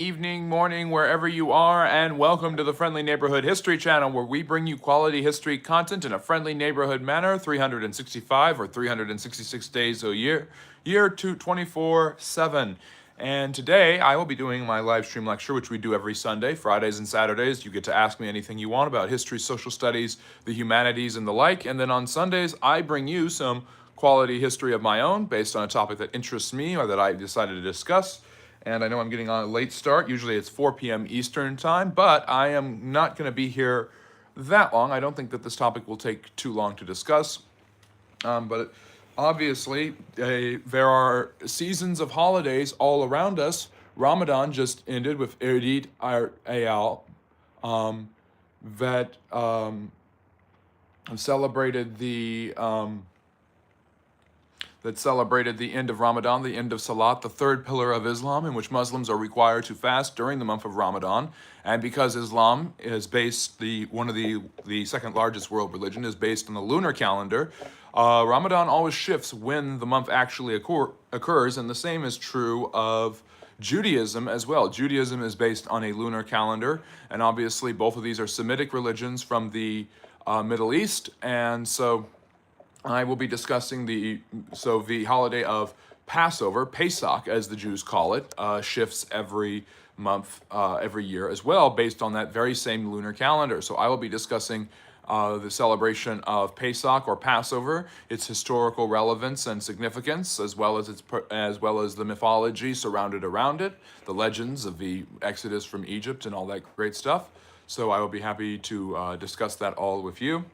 Evening, morning, wherever you are, and welcome to the Friendly Neighborhood History Channel, where we bring you quality history content in a friendly neighborhood manner 365 or 366 days a year 24/7. And today I will be doing my live stream lecture, which we do every Sunday. Fridays and Saturdays, you get to ask me anything you want about history, social studies, the humanities, and the like. And then on Sundays, I bring you some quality history of my own based on a topic that interests me or that I decided to discuss. And I know I'm getting on a late start. Usually it's 4 p.m. Eastern time, but I am not going to be here that long. I don't think that this topic will take too long to discuss. But obviously, there are seasons of holidays all around us. Ramadan just ended with Eid al that celebrated the end of Ramadan, the end of Salat, the third pillar of Islam, in which Muslims are required to fast during the month of Ramadan. And because Islam is based, one of the second largest world religion is based on the lunar calendar, Ramadan always shifts when the month actually occurs, and the same is true of Judaism as well. Judaism is based on a lunar calendar, and obviously both of these are Semitic religions from the Middle East, and so I will be discussing the holiday of Passover, Pesach as the Jews call it, shifts every month, every year as well, based on that very same lunar calendar. So I will be discussing the celebration of Pesach or Passover, its historical relevance and significance, as well as the mythology surrounded around it, the legends of the Exodus from Egypt and all that great stuff. So I will be happy to discuss that all with you.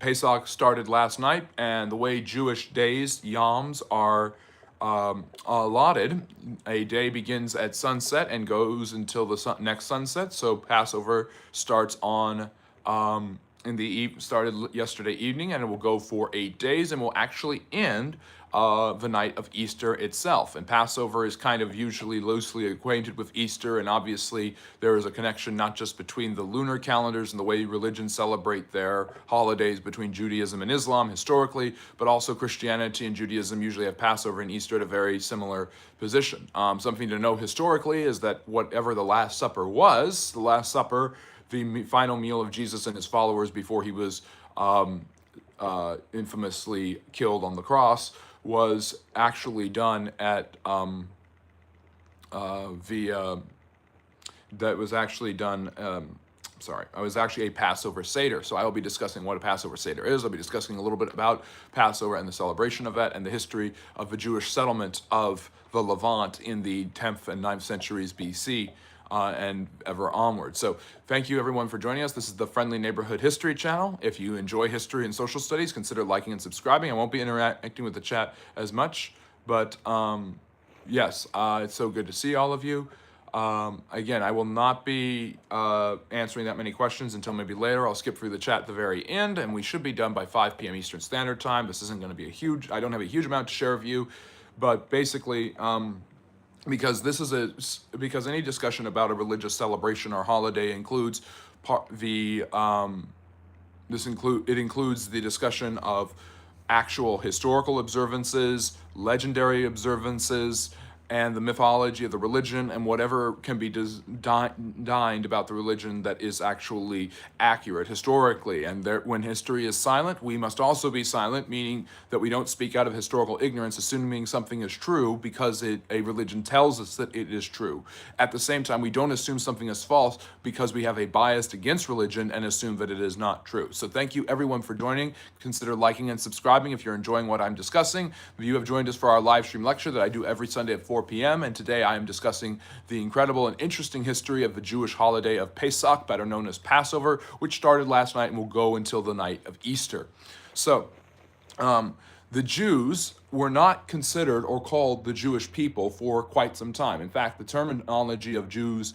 Pesach started last night, and the way Jewish days, Yoms, are allotted, a day begins at sunset and goes until the next sunset. So Passover starts on started yesterday evening, and it will go for 8 days, and will actually end the night of Easter itself. And Passover is kind of usually loosely acquainted with Easter, and obviously there is a connection not just between the lunar calendars and the way religions celebrate their holidays between Judaism and Islam historically, but also Christianity and Judaism usually have Passover and Easter at a very similar position. Something to know historically is that whatever the Last Supper was, the Last Supper, the final meal of Jesus and his followers before he was infamously killed on the cross, was actually done at that was actually done. I was actually a Passover seder. So I will be discussing what a Passover seder is. I'll be discussing a little bit about Passover and the celebration of that, and the history of the Jewish settlement of the Levant in the 10th and 9th centuries BC. And ever onward. So thank you everyone for joining us. This is the Friendly Neighborhood History Channel. If you enjoy history and social studies, consider liking and subscribing. I won't be interacting with the chat as much, but yes, it's so good to see all of you. Again, I will not be answering that many questions until maybe later. I'll skip through the chat at the very end, and we should be done by 5 p.m. Eastern Standard Time. This isn't going to be I don't have a huge amount to share with you, but basically, because any discussion about a religious celebration or holiday includes it includes the discussion of actual historical observances, legendary observances, and the mythology of the religion, and whatever can be dined about the religion that is actually accurate historically. And when history is silent, we must also be silent, meaning that we don't speak out of historical ignorance, assuming something is true because a religion tells us that it is true. At the same time, we don't assume something is false because we have a bias against religion and assume that it is not true. So thank you everyone for joining. Consider liking and subscribing if you're enjoying what I'm discussing. You have joined us for our live stream lecture that I do every Sunday at 4 p.m. And today I am discussing the incredible and interesting history of the Jewish holiday of Pesach, better known as Passover, which started last night and will go until the night of Easter. So, the Jews were not considered or called the Jewish people for quite some time. In fact, the terminology of Jews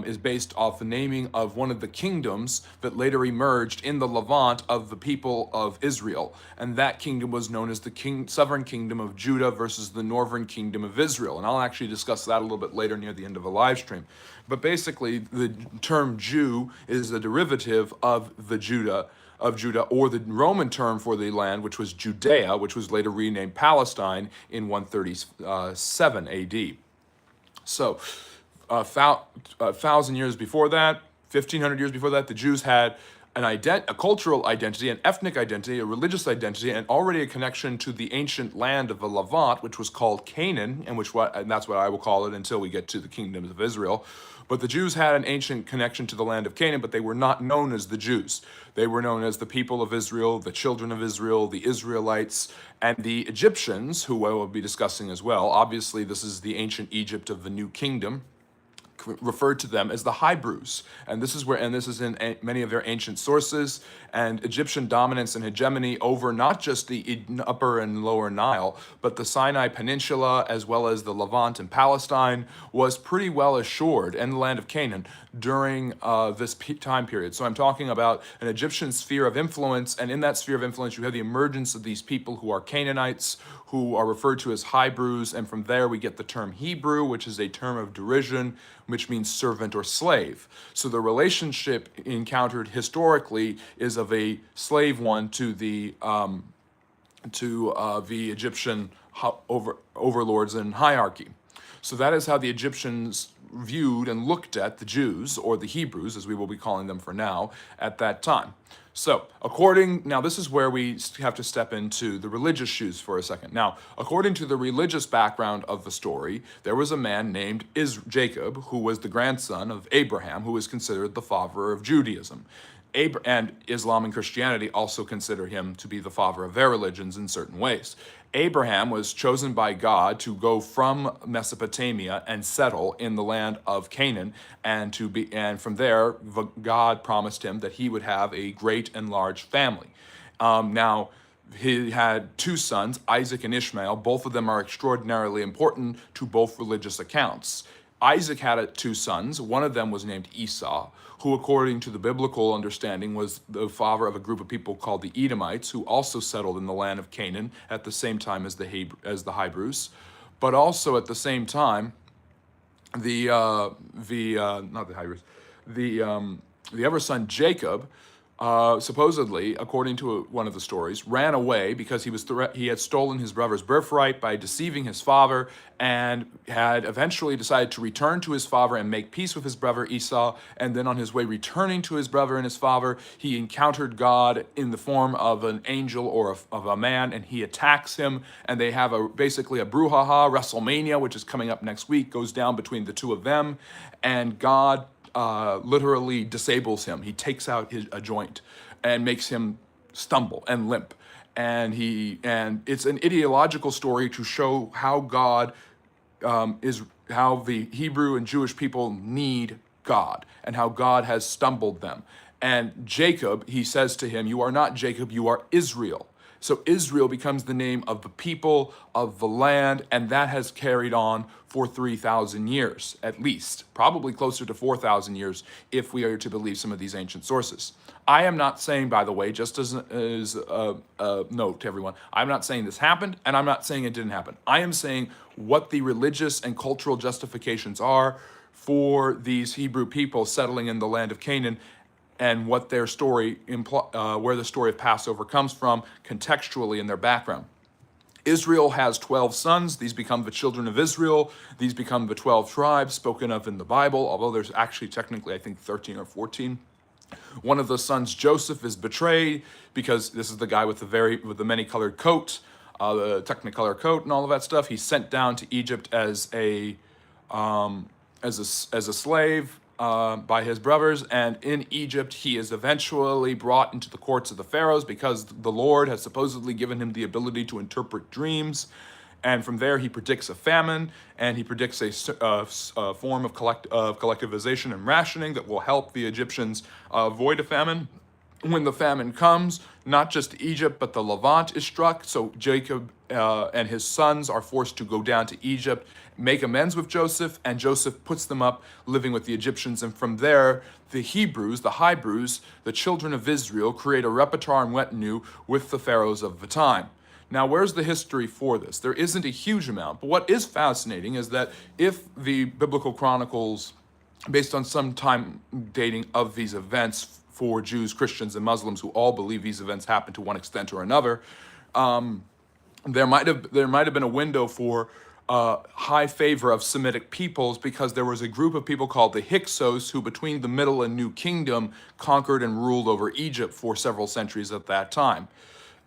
is based off the naming of one of the kingdoms that later emerged in the Levant of the people of Israel. And that kingdom was known as the southern kingdom of Judah versus the northern kingdom of Israel. And I'll actually discuss that a little bit later near the end of the live stream. But basically, the term Jew is a derivative of the Judah of Judah, or the Roman term for the land, which was Judea, which was later renamed Palestine in 137 AD. So, a 1,000 years before that, 1,500 years before that, the Jews had a cultural identity, an ethnic identity, a religious identity, and already a connection to the ancient land of the Levant, which was called Canaan, and that's what I will call it until we get to the kingdoms of Israel. But the Jews had an ancient connection to the land of Canaan, but they were not known as the Jews. They were known as the people of Israel, the children of Israel, the Israelites, and the Egyptians, who I will be discussing as well. Obviously, this is the ancient Egypt of the New Kingdom, referred to them as the Hebrews, and this is in many of their ancient sources. And Egyptian dominance and hegemony over not just the upper and lower Nile, but the Sinai Peninsula, as well as the Levant and Palestine, was pretty well assured, and the land of Canaan during this time period. So I'm talking about an Egyptian sphere of influence, and in that sphere of influence you have the emergence of these people who are Canaanites, who are referred to as Hebrews, and from there we get the term Hebrew, which is a term of derision, which means servant or slave. So the relationship encountered historically is of a slave one to the Egyptian overlords and hierarchy. So that is how the Egyptians viewed and looked at the Jews, or the Hebrews, as we will be calling them for now, at that time. So, now this is where we have to step into the religious shoes for a second. Now, according to the religious background of the story, there was a man named Jacob, who was the grandson of Abraham, who is considered the father of Judaism. And Islam and Christianity also consider him to be the father of their religions in certain ways. Abraham was chosen by God to go from Mesopotamia and settle in the land of Canaan, and from there, God promised him that he would have a great and large family. Now, he had two sons, Isaac and Ishmael. Both of them are extraordinarily important to both religious accounts. Isaac had two sons. One of them was named Esau, who, according to the biblical understanding, was the father of a group of people called the Edomites, who also settled in the land of Canaan at the same time as the Hebrews. But also at the same time, the other son, Jacob, supposedly, according to one of the stories, ran away because he had stolen his brother's birthright by deceiving his father, and had eventually decided to return to his father and make peace with his brother Esau. And then on his way returning to his brother and his father, he encountered God in the form of an angel or of a man, and he attacks him, and they have basically a brouhaha. WrestleMania, which is coming up next week, goes down between the two of them, and God literally disables him. He takes out a joint and makes him stumble and limp. And it's an ideological story to show how God how the Hebrew and Jewish people need God, and how God has stumbled them. And Jacob, he says to him, "You are not Jacob, you are Israel." So Israel becomes the name of the people, of the land, and that has carried on for 3,000 years, at least. Probably closer to 4,000 years, if we are to believe some of these ancient sources. I am not saying, by the way, just as a note to everyone, I'm not saying this happened, and I'm not saying it didn't happen. I am saying what the religious and cultural justifications are for these Hebrew people settling in the land of Canaan, and what their story, where the story of Passover comes from contextually in their background. Israel has 12 sons. These become the children of Israel. These become the 12 tribes spoken of in the Bible, although there's actually technically, I think, 13 or 14. One of the sons, Joseph, is betrayed because this is the guy with the many-colored coat, the Technicolor coat, and all of that stuff. He's sent down to Egypt as a slave by his brothers, and in Egypt he is eventually brought into the courts of the pharaohs because the Lord has supposedly given him the ability to interpret dreams. And from there he predicts a famine, and he predicts a form of collectivization and rationing that will help the Egyptians avoid a famine. When the famine comes, not just Egypt, but the Levant is struck. So Jacob and his sons are forced to go down to Egypt, make amends with Joseph, and Joseph puts them up living with the Egyptians. And from there, the Hebrews, the children of Israel, create a repertoire and retinue with the pharaohs of the time. Now, where's the history for this? There isn't a huge amount, but what is fascinating is that if the biblical chronicles, based on some time dating of these events for Jews, Christians, and Muslims who all believe these events happened to one extent or another. There might have been a window for high favor of Semitic peoples because there was a group of people called the Hyksos who, between the Middle and New Kingdom, conquered and ruled over Egypt for several centuries at that time.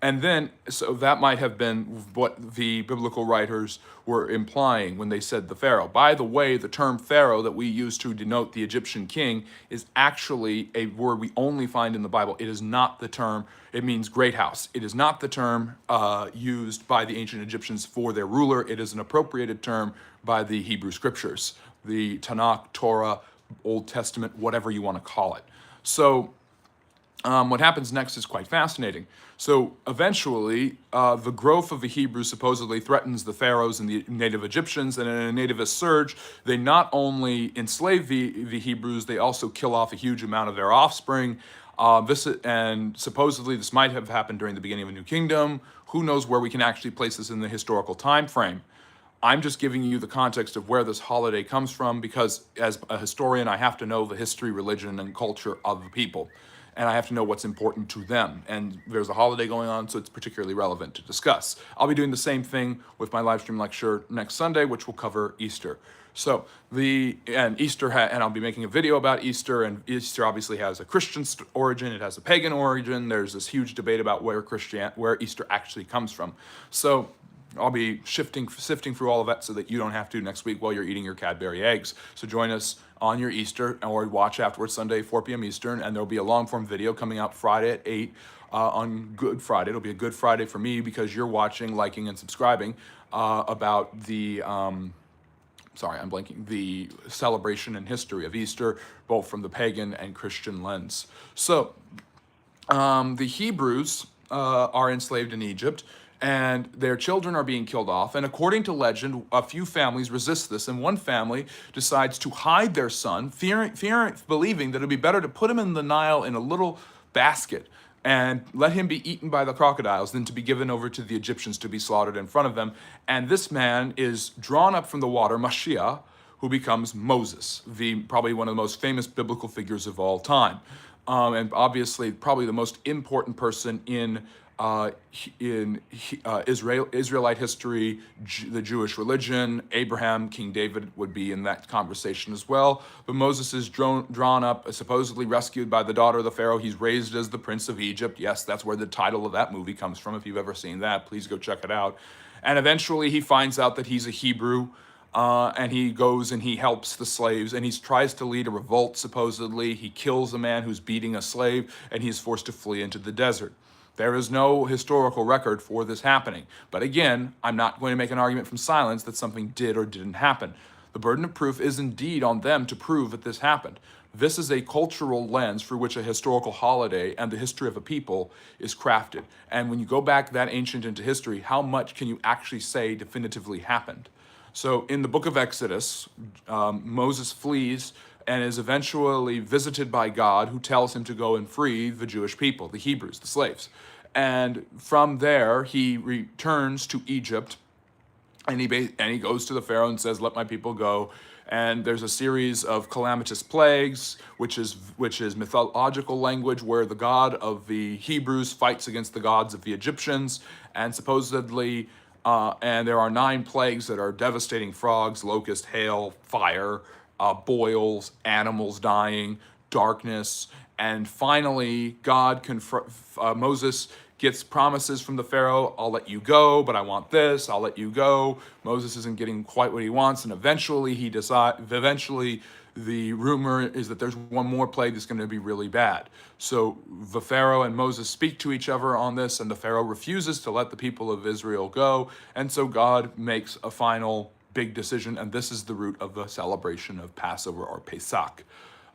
And then, so that might have been what the biblical writers were implying when they said the Pharaoh. By the way, the term Pharaoh that we use to denote the Egyptian king is actually a word we only find in the Bible. It is not the term, it means great house. It is not the term used by the ancient Egyptians for their ruler. It is an appropriated term by the Hebrew scriptures, the Tanakh, Torah, Old Testament, whatever you want to call it. So, what happens next is quite fascinating. So eventually, the growth of the Hebrews supposedly threatens the pharaohs and the native Egyptians, and in a nativist surge, they not only enslave the Hebrews, they also kill off a huge amount of their offspring. And supposedly this might have happened during the beginning of a new kingdom. Who knows where we can actually place this in the historical time frame? I'm just giving you the context of where this holiday comes from because as a historian, I have to know the history, religion, and culture of the people. And I have to know what's important to them. And there's a holiday going on, so it's particularly relevant to discuss. I'll be doing the same thing with my live stream lecture next Sunday, which will cover Easter. So and I'll be making a video about Easter, and Easter obviously has a Christian origin, it has a pagan origin. There's this huge debate about where Easter actually comes from. So I'll be sifting through all of that so that you don't have to next week while you're eating your Cadbury eggs. So join us on your Easter, or watch afterwards Sunday, 4 p.m. Eastern, and there'll be a long-form video coming out Friday at 8 on Good Friday. It'll be a Good Friday for me because you're watching, liking, and subscribing about the, the celebration and history of Easter, both from the pagan and Christian lens. So the Hebrews are enslaved in Egypt, and their children are being killed off. And according to legend, a few families resist this, and one family decides to hide their son, believing that it would be better to put him in the Nile in a little basket and let him be eaten by the crocodiles than to be given over to the Egyptians to be slaughtered in front of them. And this man is drawn up from the water, Mashiach, who becomes Moses, probably one of the most famous biblical figures of all time. And obviously probably the most important person in Israelite history, the Jewish religion. Abraham, King David would be in that conversation as well. But Moses is drawn up, supposedly rescued by the daughter of the Pharaoh. He's raised as the Prince of Egypt. Yes, that's where the title of that movie comes from. If you've ever seen that, please go check it out. And eventually he finds out that he's a Hebrew, and he goes and he helps the slaves, and he tries to lead a revolt, supposedly. He kills a man who's beating a slave, and he's forced to flee into the desert. There is no historical record for this happening. But again, I'm not going to make an argument from silence that something did or didn't happen. The burden of proof is indeed on them to prove that this happened. This is a cultural lens through which a historical holiday and the history of a people is crafted. And when you go back that ancient into history, how much can you actually say definitively happened? So in the book of Exodus, Moses flees and is eventually visited by God, who tells him to go and free the Jewish people, the Hebrews, the slaves. And from there, he returns to Egypt, and he goes to the Pharaoh and says, "Let my people go." And there's a series of calamitous plagues, which is mythological language where the God of the Hebrews fights against the gods of the Egyptians, and supposedly, and there are 9 plagues that are devastating: frogs, locust, hail, fire, boils, animals dying, darkness. And finally, Moses gets promises from the Pharaoh: "I'll let you go, but I want this, I'll let you go." Moses isn't getting quite what he wants, and eventually the rumor is that there's one more plague that's going to be really bad. So the Pharaoh and Moses speak to each other on this, and the Pharaoh refuses to let the people of Israel go, and so God makes a final big decision, and this is the root of the celebration of Passover, or Pesach,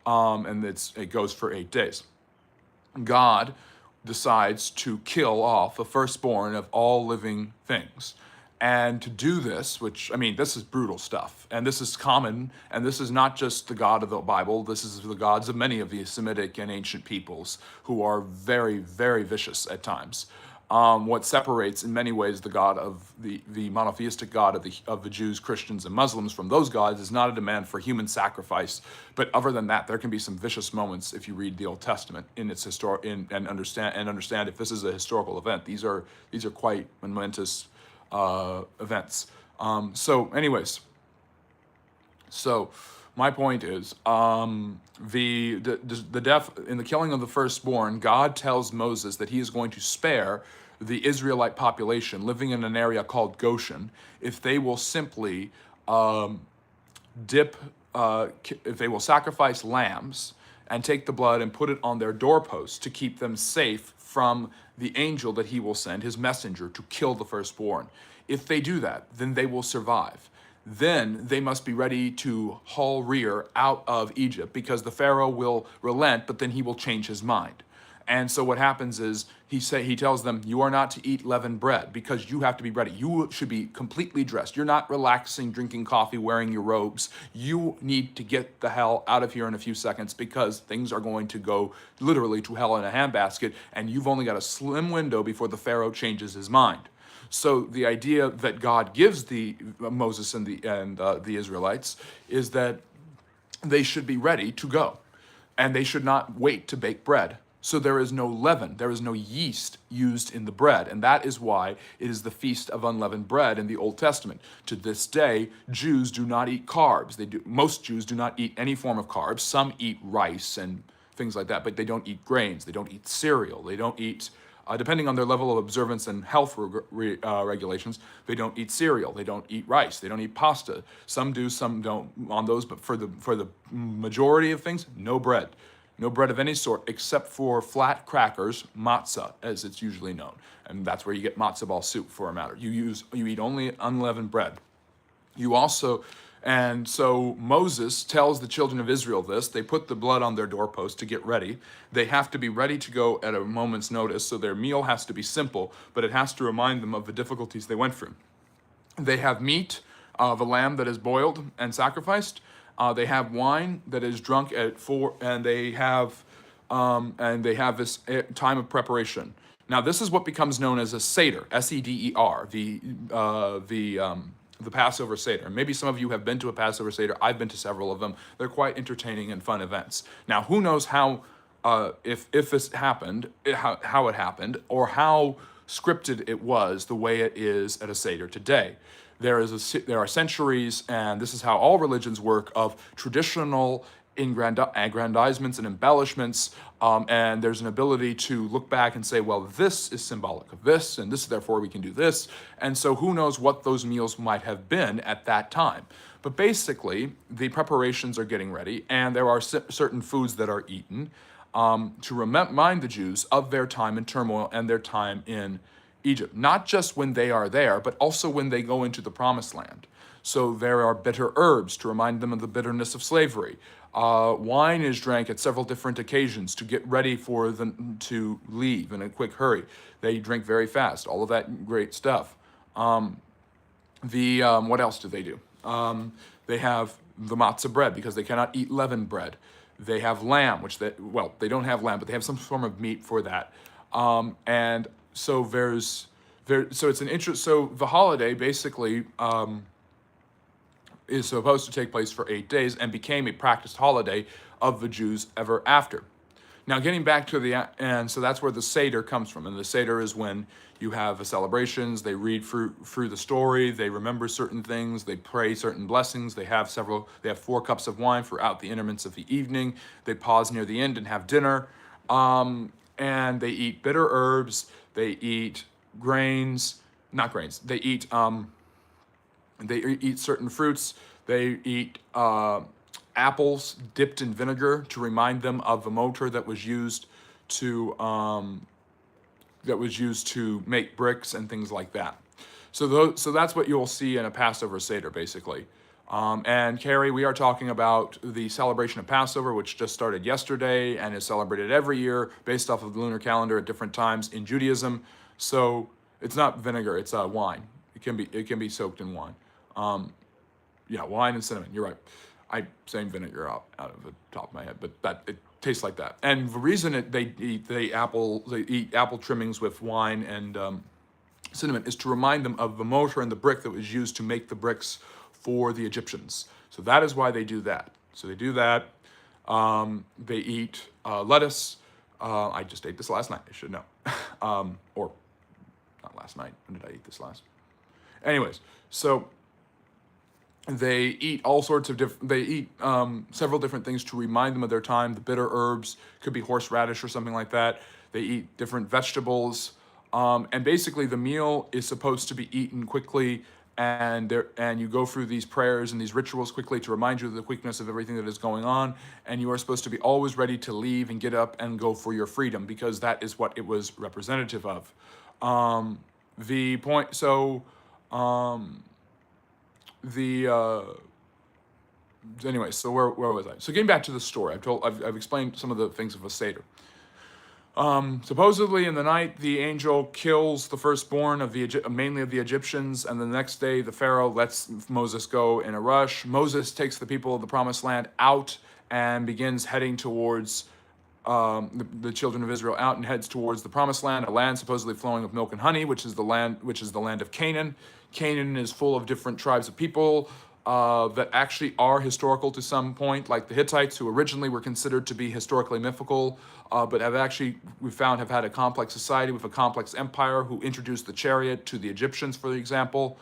and it goes for 8 days. God decides to kill off the firstborn of all living things. And to do this, this is brutal stuff, and this is common, and this is not just the God of the Bible, this is the gods of many of the Semitic and ancient peoples who are very, very vicious at times. what separates in many ways the God of the monotheistic God of the Jews, Christians, and Muslims from those gods is not a demand for human sacrifice, but other than that, there can be some vicious moments if you read the Old Testament in its and understand if this is a historical event. These are quite momentous events. So my point is, the death in the killing of the firstborn, God tells Moses that he is going to spare the Israelite population living in an area called Goshen if they will simply if they will sacrifice lambs and take the blood and put it on their doorposts to keep them safe from the angel that he will send, his messenger, to kill the firstborn. If they do that, then they will survive. Then they must be ready to haul rear out of Egypt, because the Pharaoh will relent, but then he will change his mind. And so what happens is he tells them, you are not to eat leavened bread, because you have to be ready. You should be completely dressed. You're not relaxing, drinking coffee, wearing your robes. You need to get the hell out of here in a few seconds, because things are going to go literally to hell in a handbasket, and you've only got a slim window before the Pharaoh changes his mind. So the idea that God gives Moses and the Israelites is that they should be ready to go, and they should not wait to bake bread. So there is no leaven, there is no yeast used in the bread, and that is why it is the Feast of Unleavened Bread in the Old Testament. To this day, Jews do not eat carbs. Most Jews do not eat any form of carbs. Some eat rice and things like that, but they don't eat grains. They don't eat cereal. They don't eat. Depending on their level of observance and health regulations, they don't eat cereal, they don't eat rice, they don't eat pasta. Some do, some don't on those, but for the majority of things, no bread. No bread of any sort except for flat crackers, matzah, as it's usually known. And that's where you get matzo ball soup, for a matter. You eat only unleavened bread. And so Moses tells the children of Israel this. They put the blood on their doorpost to get ready. They have to be ready to go at a moment's notice, so their meal has to be simple, but it has to remind them of the difficulties they went through. They have meat of a lamb that is boiled and sacrificed. They have wine that is drunk at 4, and they have this time of preparation. Now, this is what becomes known as a seder, S-E-D-E-R, the Passover Seder. Maybe some of you have been to a Passover Seder. I've been to several of them. They're quite entertaining and fun events. Now, who knows how, if this happened, how it happened, or how scripted it was the way it is at a Seder today. There are centuries, and this is how all religions work, of traditional aggrandizements and embellishments, and there's an ability to look back and say, well, this is symbolic of this, and this, therefore we can do this. And so who knows what those meals might have been at that time. But basically, the preparations are getting ready, and there are certain foods that are eaten to remind the Jews of their time in turmoil and their time in Egypt. Not just when they are there, but also when they go into the Promised Land. So there are bitter herbs to remind them of the bitterness of slavery. Wine is drank at several different occasions to get ready for them to leave in a quick hurry. They drink very fast, all of that great stuff. What else do they do? They have the matzah bread, because they cannot eat leavened bread. They have lamb, they don't have lamb, but they have some form of meat for that. And so so it's an interest. So the holiday basically is supposed to take place for 8 days and became a practiced holiday of the Jews ever after. Now, getting back to and so that's where the Seder comes from. And the Seder is when you have the celebrations, they read through the story, they remember certain things, they pray certain blessings, they have 4 cups of wine throughout the interments of the evening, they pause near the end and have dinner, and they eat bitter herbs, they eat they eat certain fruits, they eat apples dipped in vinegar to remind them of the mortar that was used to make bricks and things like that. So that's what you'll see in a Passover Seder, basically. And Carrie, we are talking about the celebration of Passover, which just started yesterday and is celebrated every year based off of the lunar calendar at different times in Judaism. So it's not vinegar; it's wine. It can be soaked in wine. Wine and cinnamon. You're right. I'm saying vinegar out of the top of my head, but that it tastes like that. And the reason they eat apple trimmings with wine and cinnamon is to remind them of the mortar and the brick that was used to make the bricks for the Egyptians. So that is why they do that. So they do that. They eat lettuce. I just ate this last night. I should know. Or not last night. When did I eat this last? Anyways, so they eat all sorts of different. They eat several different things to remind them of their time. The bitter herbs could be horseradish or something like that. They eat different vegetables, and basically the meal is supposed to be eaten quickly. And you go through these prayers and these rituals quickly to remind you of the quickness of everything that is going on. And you are supposed to be always ready to leave and get up and go for your freedom, because that is what it was representative of. The point. So. Anyway, so where was I? So getting back to the story, I've explained some of the things of a seder. Supposedly in the night, the angel kills the firstborn of mainly of the Egyptians, and the next day the Pharaoh lets Moses go in a rush. Moses takes the people of the Promised Land out and begins heading towards the children of Israel out and heads towards the Promised Land, a land supposedly flowing with milk and honey, which is the land of Canaan. Canaan is full of different tribes of people that actually are historical to some point, like the Hittites, who originally were considered to be historically mythical, but have actually, we found, have had a complex society with a complex empire, who introduced the chariot to the Egyptians, for example.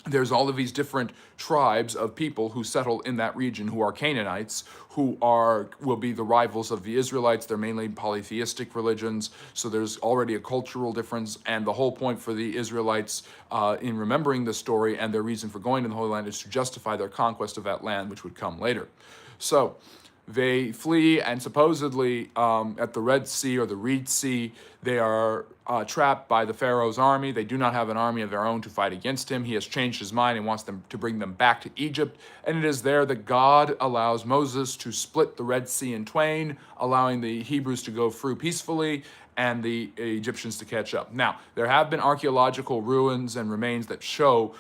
There's all of these different tribes of people who settle in that region, who are Canaanites, who will be the rivals of the Israelites. They're mainly polytheistic religions, so there's already a cultural difference. And the whole point for the Israelites in remembering the story and their reason for going to the Holy Land is to justify their conquest of that land, which would come later. So they flee, and supposedly at the Red Sea or the Reed Sea, they are trapped by the Pharaoh's army. They do not have an army of their own to fight against him. He has changed his mind and wants them to bring them back to Egypt. And it is there that God allows Moses to split the Red Sea in twain, allowing the Hebrews to go through peacefully and the Egyptians to catch up. Now, there have been archaeological ruins and remains that show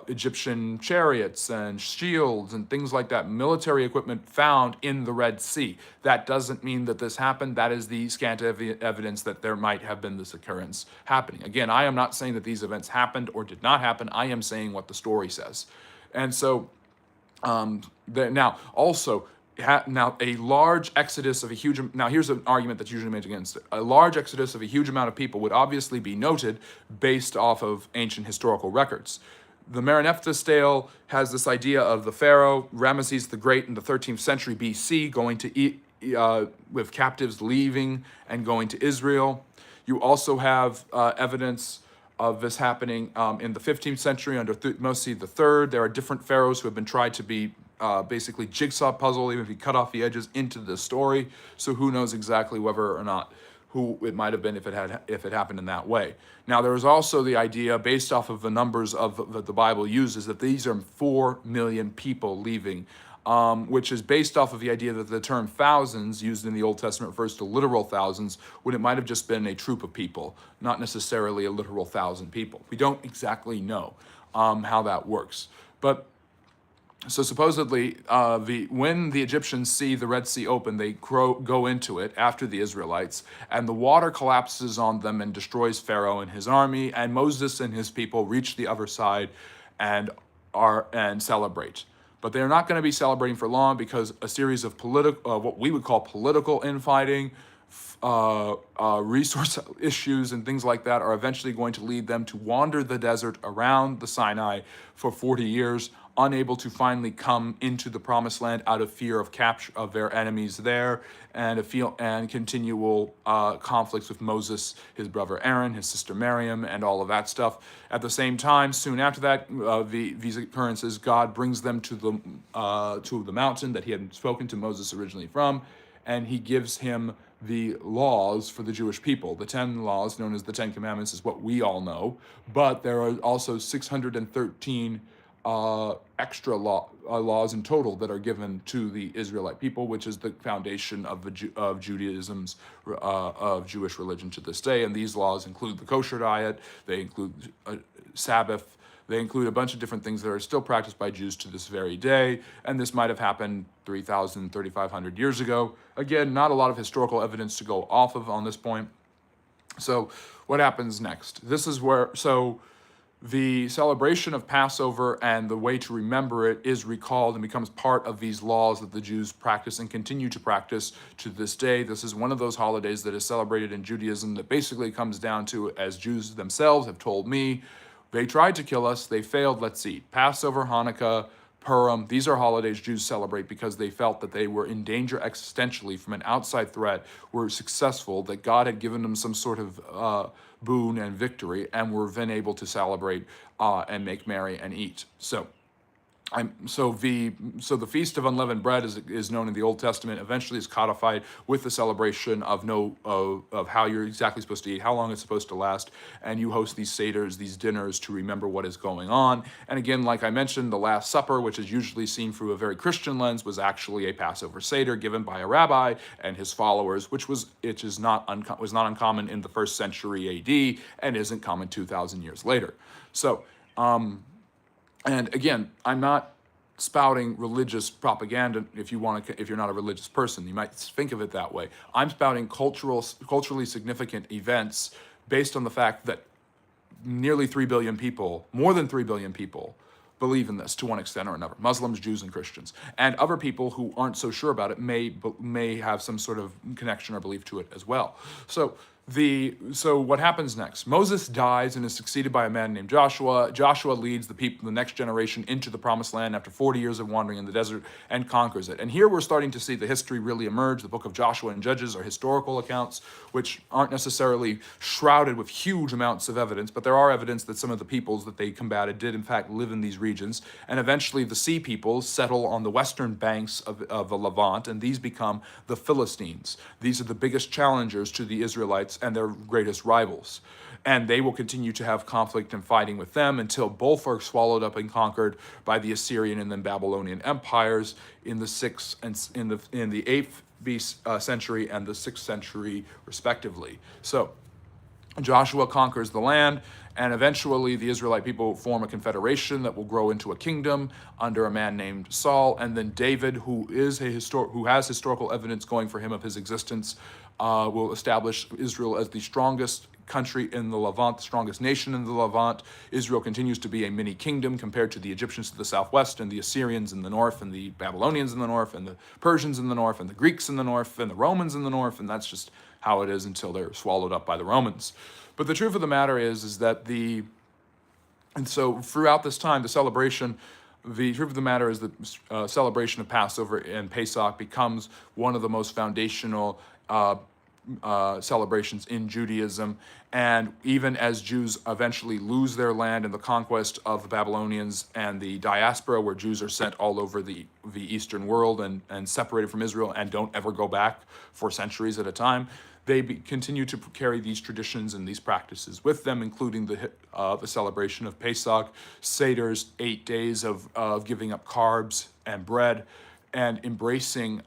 Egyptian chariots and shields and things like that, military equipment found in the Red Sea. That doesn't mean that this happened. That is the scant evidence that there might have been this occurrence happening. Again, I am not saying that these events happened or did not happen. I am saying what the story says. And so now also, now a large exodus of a huge, now here's an argument that's usually made against it. A large exodus of a huge amount of people would obviously be noted based off of ancient historical records. The Maranatha tale has this idea of the Pharaoh, Ramesses the Great, in the 13th century BC, going to with captives leaving and going to Israel. You also have evidence of this happening in the 15th century under Thutmose III. There are different pharaohs who have been tried to be basically jigsaw puzzle, even if you cut off the edges, into the story. So who knows exactly whether or not who it might have been if it happened in that way. Now, there is also the idea, based off of the numbers that the Bible uses, that these are 4 million people leaving, which is based off of the idea that the term thousands used in the Old Testament refers to literal thousands, when it might have just been a troop of people, not necessarily a literal 1,000 people. We don't exactly know how that works. But so supposedly, when the Egyptians see the Red Sea open, they go into it after the Israelites, and the water collapses on them and destroys Pharaoh and his army, and Moses and his people reach the other side and celebrate. But they're not going to be celebrating for long, because a series of what we would call political infighting, resource issues and things like that are eventually going to lead them to wander the desert around the Sinai for 40 years, unable to finally come into the Promised Land out of fear of capture of their enemies there, and continual conflicts with Moses, his brother Aaron, his sister Miriam, and all of that stuff. At the same time, soon after that, these occurrences, God brings them to the mountain that he had spoken to Moses originally from, and he gives him the laws for the Jewish people. The 10 laws, known as the 10 Commandments, is what we all know, but there are also 613 extra laws in total that are given to the Israelite people, which is the foundation of Judaism's of Jewish religion to this day. And these laws include the kosher diet, they include Sabbath, They include a bunch of different things that are still practiced by Jews to this very day, and this might have happened 3,000, 3,500 years ago. Again, not a lot of historical evidence to go off of on this point. So what happens next? This is where, so the celebration of Passover and the way to remember it is recalled and becomes part of these laws that the Jews practice and continue to practice to this day. This is one of those holidays that is celebrated in Judaism that basically comes down to, as Jews themselves have told me, they tried to kill us, they failed, let's eat. Passover, Hanukkah, Purim, these are holidays Jews celebrate because they felt that they were in danger existentially from an outside threat, were successful, that God had given them some sort of boon and victory, and were then able to celebrate and make merry and eat. So the Feast of Unleavened Bread is known in the Old Testament. Eventually, is codified with the celebration of how you're exactly supposed to eat, how long it's supposed to last, and you host these seders, these dinners, to remember what is going on. And again, like I mentioned, the Last Supper, which is usually seen through a very Christian lens, was actually a Passover seder given by a rabbi and his followers, which was not uncommon in the first century A.D. and isn't common 2,000 years later. So. And again, I'm not spouting religious propaganda. If you're not a religious person, you might think of it that way. I'm spouting culturally significant events based on the fact that nearly 3 billion people, more than 3 billion people, believe in this to one extent or another. Muslims, Jews, and Christians, and other people who aren't so sure about it may have some sort of connection or belief to it as well. So what happens next? Moses dies and is succeeded by a man named Joshua. Joshua leads the next generation into the promised land after 40 years of wandering in the desert and conquers it. And here we're starting to see the history really emerge. The book of Joshua and Judges are historical accounts, which aren't necessarily shrouded with huge amounts of evidence, but there are evidence that some of the peoples that they combated did in fact live in these regions. And eventually the sea peoples settle on the western banks of the Levant, and these become the Philistines. These are the biggest challengers to the Israelites and their greatest rivals. And they will continue to have conflict and fighting with them until both are swallowed up and conquered by the Assyrian and then Babylonian empires in the 6th and in the 8th century and the 6th century respectively. So Joshua conquers the land, and eventually the Israelite people form a confederation that will grow into a kingdom under a man named Saul, and then David, who has historical evidence going for him of his existence, will establish Israel as the strongest country in the Levant, the strongest nation in the Levant. Israel continues to be a mini kingdom compared to the Egyptians to the southwest, and the Assyrians in the north, and the Babylonians in the north, and the Persians in the north, and the Greeks in the north, and the Romans in the north, and that's just how it is until they're swallowed up by the Romans. But the truth of the matter is that so throughout this time, the truth of the matter is that celebration of Passover and Pesach becomes one of the most foundational celebrations in Judaism. And even as Jews eventually lose their land in the conquest of the Babylonians and the diaspora, where Jews are sent all over the Eastern world and separated from Israel and don't ever go back for centuries at a time, they continue to carry these traditions and these practices with them, including the celebration of Pesach, seders, 8 days of giving up carbs and bread, and embracing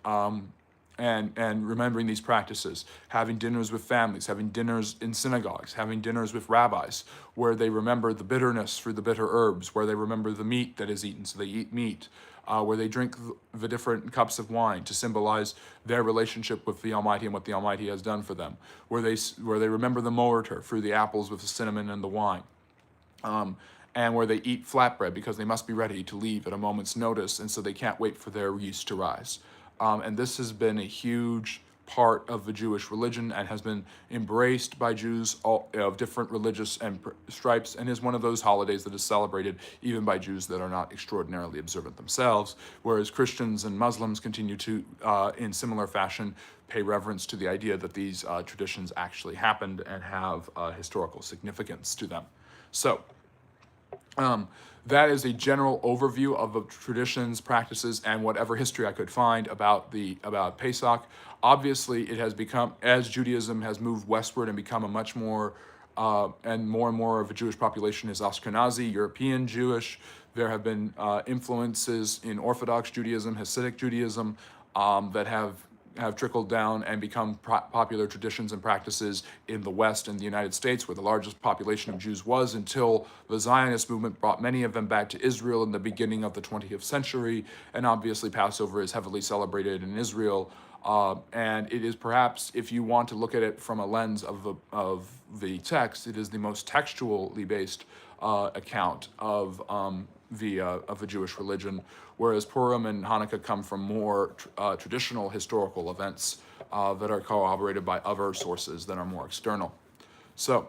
and remembering these practices, having dinners with families, having dinners in synagogues, having dinners with rabbis, where they remember the bitterness through the bitter herbs, where they remember the meat that is eaten, so they eat meat, where they drink the different cups of wine to symbolize their relationship with the Almighty and what the Almighty has done for them, where they remember the mortar through the apples with the cinnamon and the wine, and where they eat flatbread because they must be ready to leave at a moment's notice, and so they can't wait for their yeast to rise. And this has been a huge part of the Jewish religion and has been embraced by Jews of different religious and stripes, and is one of those holidays that is celebrated even by Jews that are not extraordinarily observant themselves, whereas Christians and Muslims continue to, in similar fashion, pay reverence to the idea that these traditions actually happened and have historical significance to them. So, that is a general overview of the traditions, practices, and whatever history I could find about Pesach. Obviously, it has become, as Judaism has moved westward and become a much more and more of a Jewish population is Ashkenazi, European Jewish. There have been influences in Orthodox Judaism, Hasidic Judaism, that have have trickled down and become popular traditions and practices in the West and the United States, where the largest population of Jews was, until the Zionist movement brought many of them back to Israel in the beginning of the 20th century. And obviously, Passover is heavily celebrated in Israel. And it is perhaps, if you want to look at it from a lens of the text, it is the most textually based account of the Jewish religion, whereas Purim and Hanukkah come from more traditional historical events that are corroborated by other sources that are more external. So,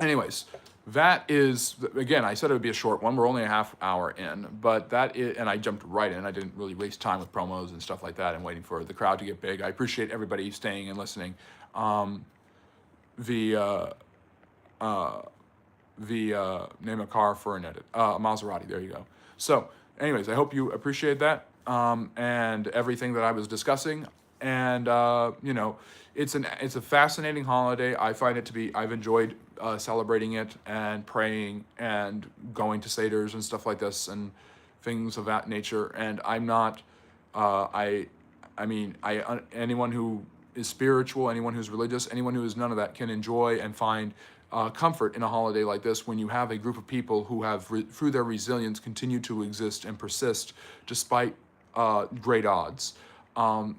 anyways, that is, again, I said it would be a short one. We're only a half hour in, but that is, and I jumped right in. I didn't really waste time with promos and stuff like that and waiting for the crowd to get big. I appreciate everybody staying and listening. Name a car for an edit. Maserati, there you go. So, anyways, I hope you appreciate that and everything that I was discussing. And it's a fascinating holiday. I find it to be. I've enjoyed celebrating it and praying and going to seders and stuff like this and things of that nature. And I'm not. Anyone who is spiritual, anyone who's religious, anyone who is none of that can enjoy and find comfort in a holiday like this when you have a group of people who have, through their resilience, continue to exist and persist despite great odds.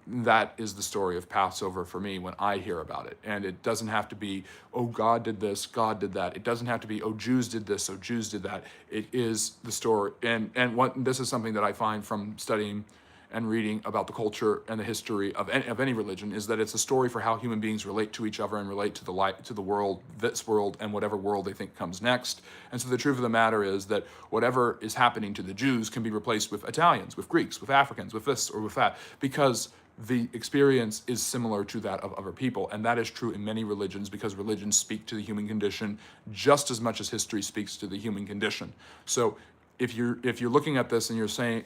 That is the story of Passover for me when I hear about it. And it doesn't have to be, oh, God did this, God did that. It doesn't have to be, oh, Jews did this, oh, Jews did that. It is the story. And this is something that I find from studying and reading about the culture and the history of any religion, is that it's a story for how human beings relate to each other and relate to the world, this world, and whatever world they think comes next. And so the truth of the matter is that whatever is happening to the Jews can be replaced with Italians, with Greeks, with Africans, with this or with that, because the experience is similar to that of other people. And that is true in many religions, because religions speak to the human condition just as much as history speaks to the human condition. So if you're looking at this and you're seeing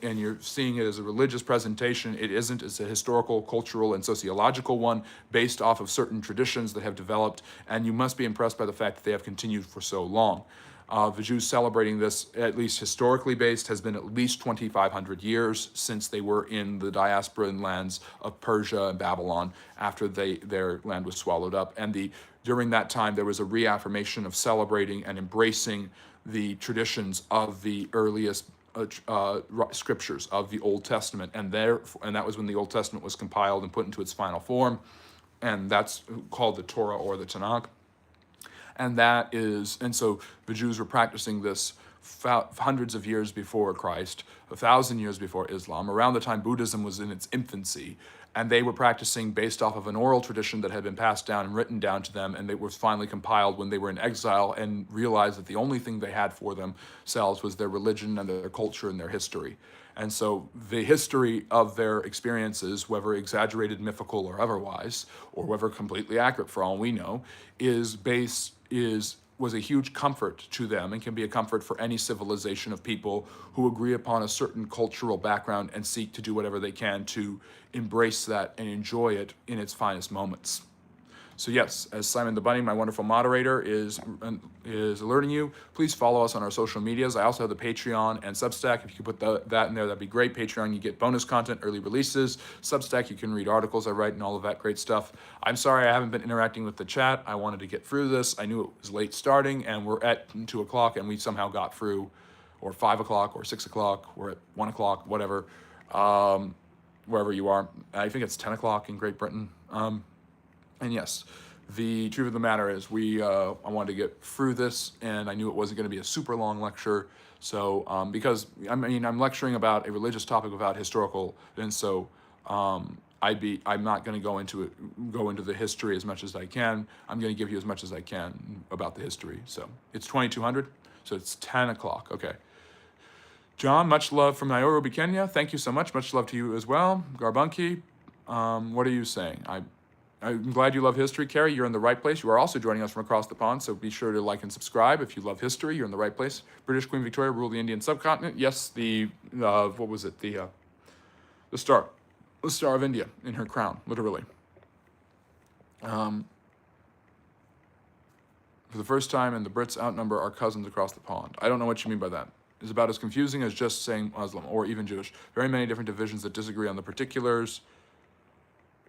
it as a religious presentation, it isn't. It's a historical, cultural, and sociological one based off of certain traditions that have developed, and you must be impressed by the fact that they have continued for so long. The Jews celebrating this, at least historically based, has been at least 2,500 years since they were in the diasporan lands of Persia and Babylon after their land was swallowed up. And during that time, there was a reaffirmation of celebrating and embracing the traditions of the earliest scriptures of the Old Testament, and that was when the Old Testament was compiled and put into its final form, and that's called the Torah or the Tanakh. And so the Jews were practicing this hundreds of years before Christ, 1,000 years before Islam, around the time Buddhism was in its infancy. And they were practicing based off of an oral tradition that had been passed down and written down to them, and they were finally compiled when they were in exile and realized that the only thing they had for themselves was their religion and their culture and their history. And so the history of their experiences, whether exaggerated, mythical, or otherwise, or whether completely accurate for all we know, was a huge comfort to them, and can be a comfort for any civilization of people who agree upon a certain cultural background and seek to do whatever they can to embrace that and enjoy it in its finest moments. So yes, as Simon the Bunny, my wonderful moderator, is alerting you, please follow us on our social medias. I also have the Patreon and Substack. If you could put that in there, that'd be great. Patreon, you get bonus content, early releases. Substack, you can read articles I write and all of that great stuff. I'm sorry I haven't been interacting with the chat. I wanted to get through this. I knew it was late starting, and we're at 2 o'clock, and we somehow got through, or 5 o'clock, or 6 o'clock, we're at 1 o'clock, whatever, wherever you are. I think it's 10 o'clock in Great Britain. And yes, the truth of the matter is I wanted to get through this, and I knew it wasn't going to be a super long lecture. So because I'm lecturing about a religious topic without historical, and so I'm not going to go into the history as much as I can. I'm going to give you as much as I can about the history. So it's 2200, so it's 10 o'clock. Okay. John, much love from Nairobi, Kenya. Thank you so much. Much love to you as well. Garbunki, what are you saying? I'm glad you love history, Carrie. You're in the right place. You are also joining us from across the pond, so be sure to like and subscribe if you love history. You're in the right place. British Queen Victoria ruled the Indian subcontinent. Yes, what was it? The star of India in her crown, literally. For the first time, and the Brits outnumber our cousins across the pond. I don't know what you mean by that. It's about as confusing as just saying Muslim or even Jewish. Very many different divisions that disagree on the particulars.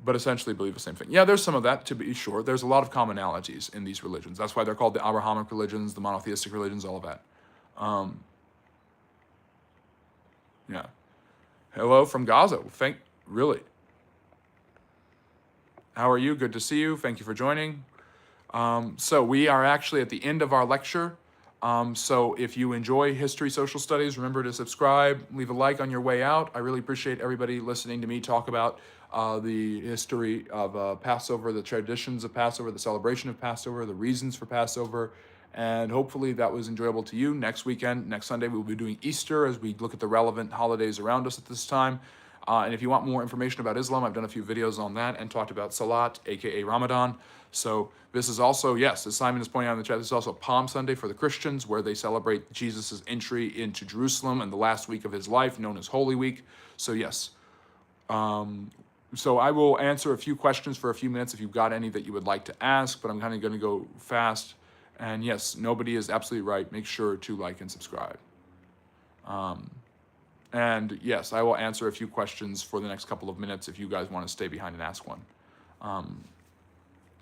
but essentially believe the same thing. Yeah, there's some of that, to be sure. There's a lot of commonalities in these religions. That's why they're called the Abrahamic religions, the monotheistic religions, all of that. Yeah. Hello from Gaza. Really. How are you? Good to see you. Thank you for joining. So we are actually at the end of our lecture. So if you enjoy history, social studies, remember to subscribe, leave a like on your way out. I really appreciate everybody listening to me talk about the history of Passover, the traditions of Passover, the celebration of Passover, the reasons for Passover, and hopefully that was enjoyable to you. Next weekend, next Sunday, we'll be doing Easter as we look at the relevant holidays around us at this time. And if you want more information about Islam, I've done a few videos on that and talked about Salat, aka Ramadan. So this is also, yes, as Simon is pointing out in the chat, this is also Palm Sunday for the Christians, where they celebrate Jesus' entry into Jerusalem and the last week of his life, known as Holy Week. So yes. So I will answer a few questions for a few minutes if you've got any that you would like to ask, but I'm kind of going to go fast. And yes, nobody is absolutely right. Make sure to like and subscribe. And yes, I will answer a few questions for the next couple of minutes if you guys want to stay behind and ask one.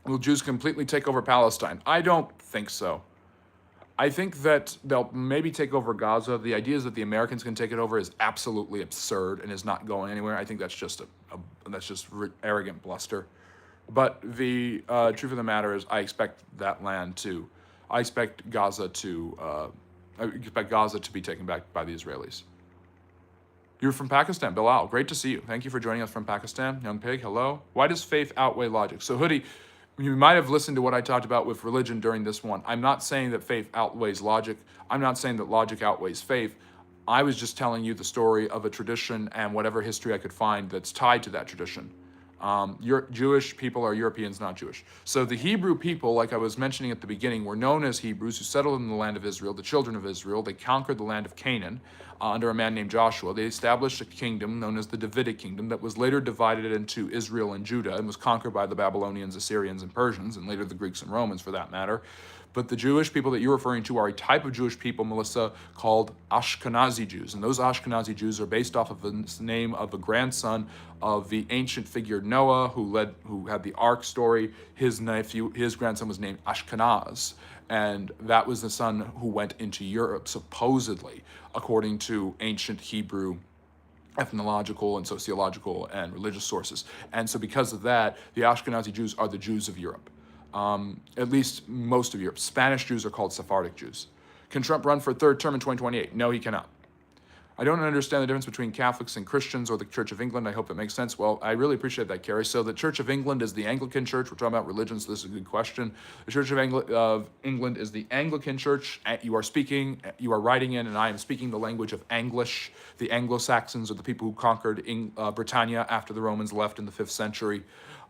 Will Jews completely take over Palestine? I don't think so. I think that they'll maybe take over Gaza. The idea is that the Americans can take it over is absolutely absurd and is not going anywhere. I think that's just arrogant bluster. But the truth of the matter is, I expect Gaza to be taken back by the Israelis. You're from Pakistan, Bilal. Great to see you. Thank you for joining us from Pakistan. Young Pig, hello. Why does faith outweigh logic? So, Hoodie, you might have listened to what I talked about with religion during this one. I'm not saying that faith outweighs logic. I'm not saying that logic outweighs faith. I was just telling you the story of a tradition and whatever history I could find that's tied to that tradition. Jewish people are Europeans, not Jewish. So the Hebrew people, like I was mentioning at the beginning, were known as Hebrews, who settled in the land of Israel, the children of Israel. They conquered the land of Canaan under a man named Joshua. They established a kingdom known as the Davidic kingdom that was later divided into Israel and Judah and was conquered by the Babylonians, Assyrians, and Persians, and later the Greeks and Romans for that matter. But the Jewish people that you're referring to are a type of Jewish people, Melissa, called Ashkenazi Jews. And those Ashkenazi Jews are based off of the name of a grandson of the ancient figure Noah, who had the Ark story. His grandson was named Ashkenaz. And that was the son who went into Europe, supposedly, according to ancient Hebrew ethnological and sociological and religious sources. And so because of that, the Ashkenazi Jews are the Jews of Europe. At least most of Europe. Spanish Jews are called Sephardic Jews. Can Trump run for a third term in 2028? No, he cannot. I don't understand the difference between Catholics and Christians or the Church of England. I hope that makes sense. Well, I really appreciate that, Carrie. So the Church of England is the Anglican Church. We're talking about religion, so this is a good question. The Church of England is the Anglican Church. You are writing in, and I am speaking the language of English. The Anglo-Saxons are the people who conquered Britannia after the Romans left in the 5th century.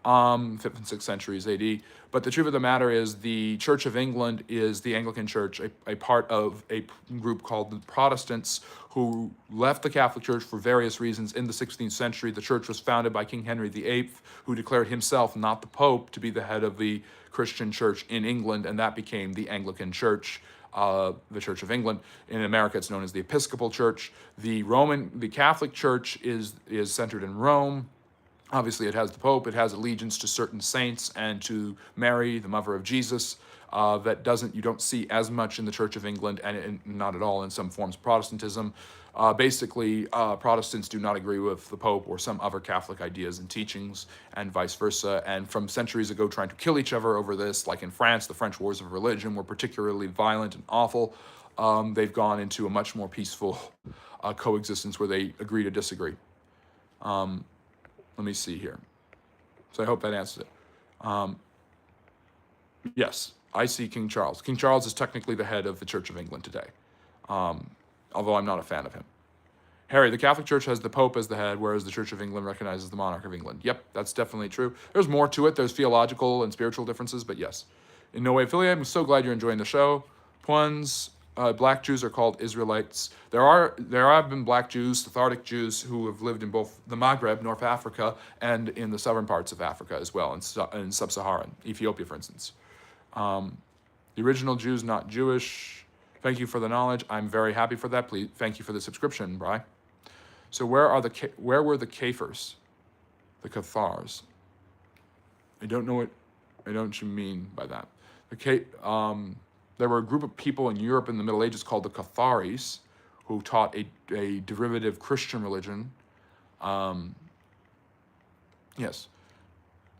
5th and 6th centuries AD. But the truth of the matter is the Church of England is the Anglican Church, a part of a group called the Protestants, who left the Catholic Church for various reasons. In the 16th century, the church was founded by King Henry VIII, who declared himself, not the Pope, to be the head of the Christian church in England, and that became the Anglican Church. The Church of England. In America, it's known as the Episcopal Church. The Catholic Church is centered in Rome. Obviously, it has the Pope. It has allegiance to certain saints and to Mary, the mother of Jesus. You don't see as much in the Church of England, and not at all in some forms of Protestantism. Basically, Protestants do not agree with the Pope or some other Catholic ideas and teachings, and vice versa. And from centuries ago, trying to kill each other over this, like in France, the French Wars of Religion were particularly violent and awful. They've gone into a much more peaceful coexistence where they agree to disagree. Let me see here. So I hope that answers it. Yes, I see King Charles. King Charles is technically the head of the Church of England today, although I'm not a fan of him. Harry, the Catholic Church has the Pope as the head, whereas the Church of England recognizes the monarch of England. Yep, that's definitely true. There's more to it. There's theological and spiritual differences, but yes. In no way affiliated. I'm so glad you're enjoying the show. Puns. Black Jews are called Israelites. There have been black Jews, Sephardic Jews, who have lived in both the Maghreb, North Africa, and in the southern parts of Africa as well, in sub-Saharan, Ethiopia, for instance. The original Jews, not Jewish. Thank you for the knowledge. I'm very happy for that. Please, thank you for the subscription, Bri. So where were the Kafirs, the Cathars? I don't know what you mean by that. Okay, there were a group of people in Europe in the Middle Ages called the Catharis, who taught a derivative Christian religion. Yes.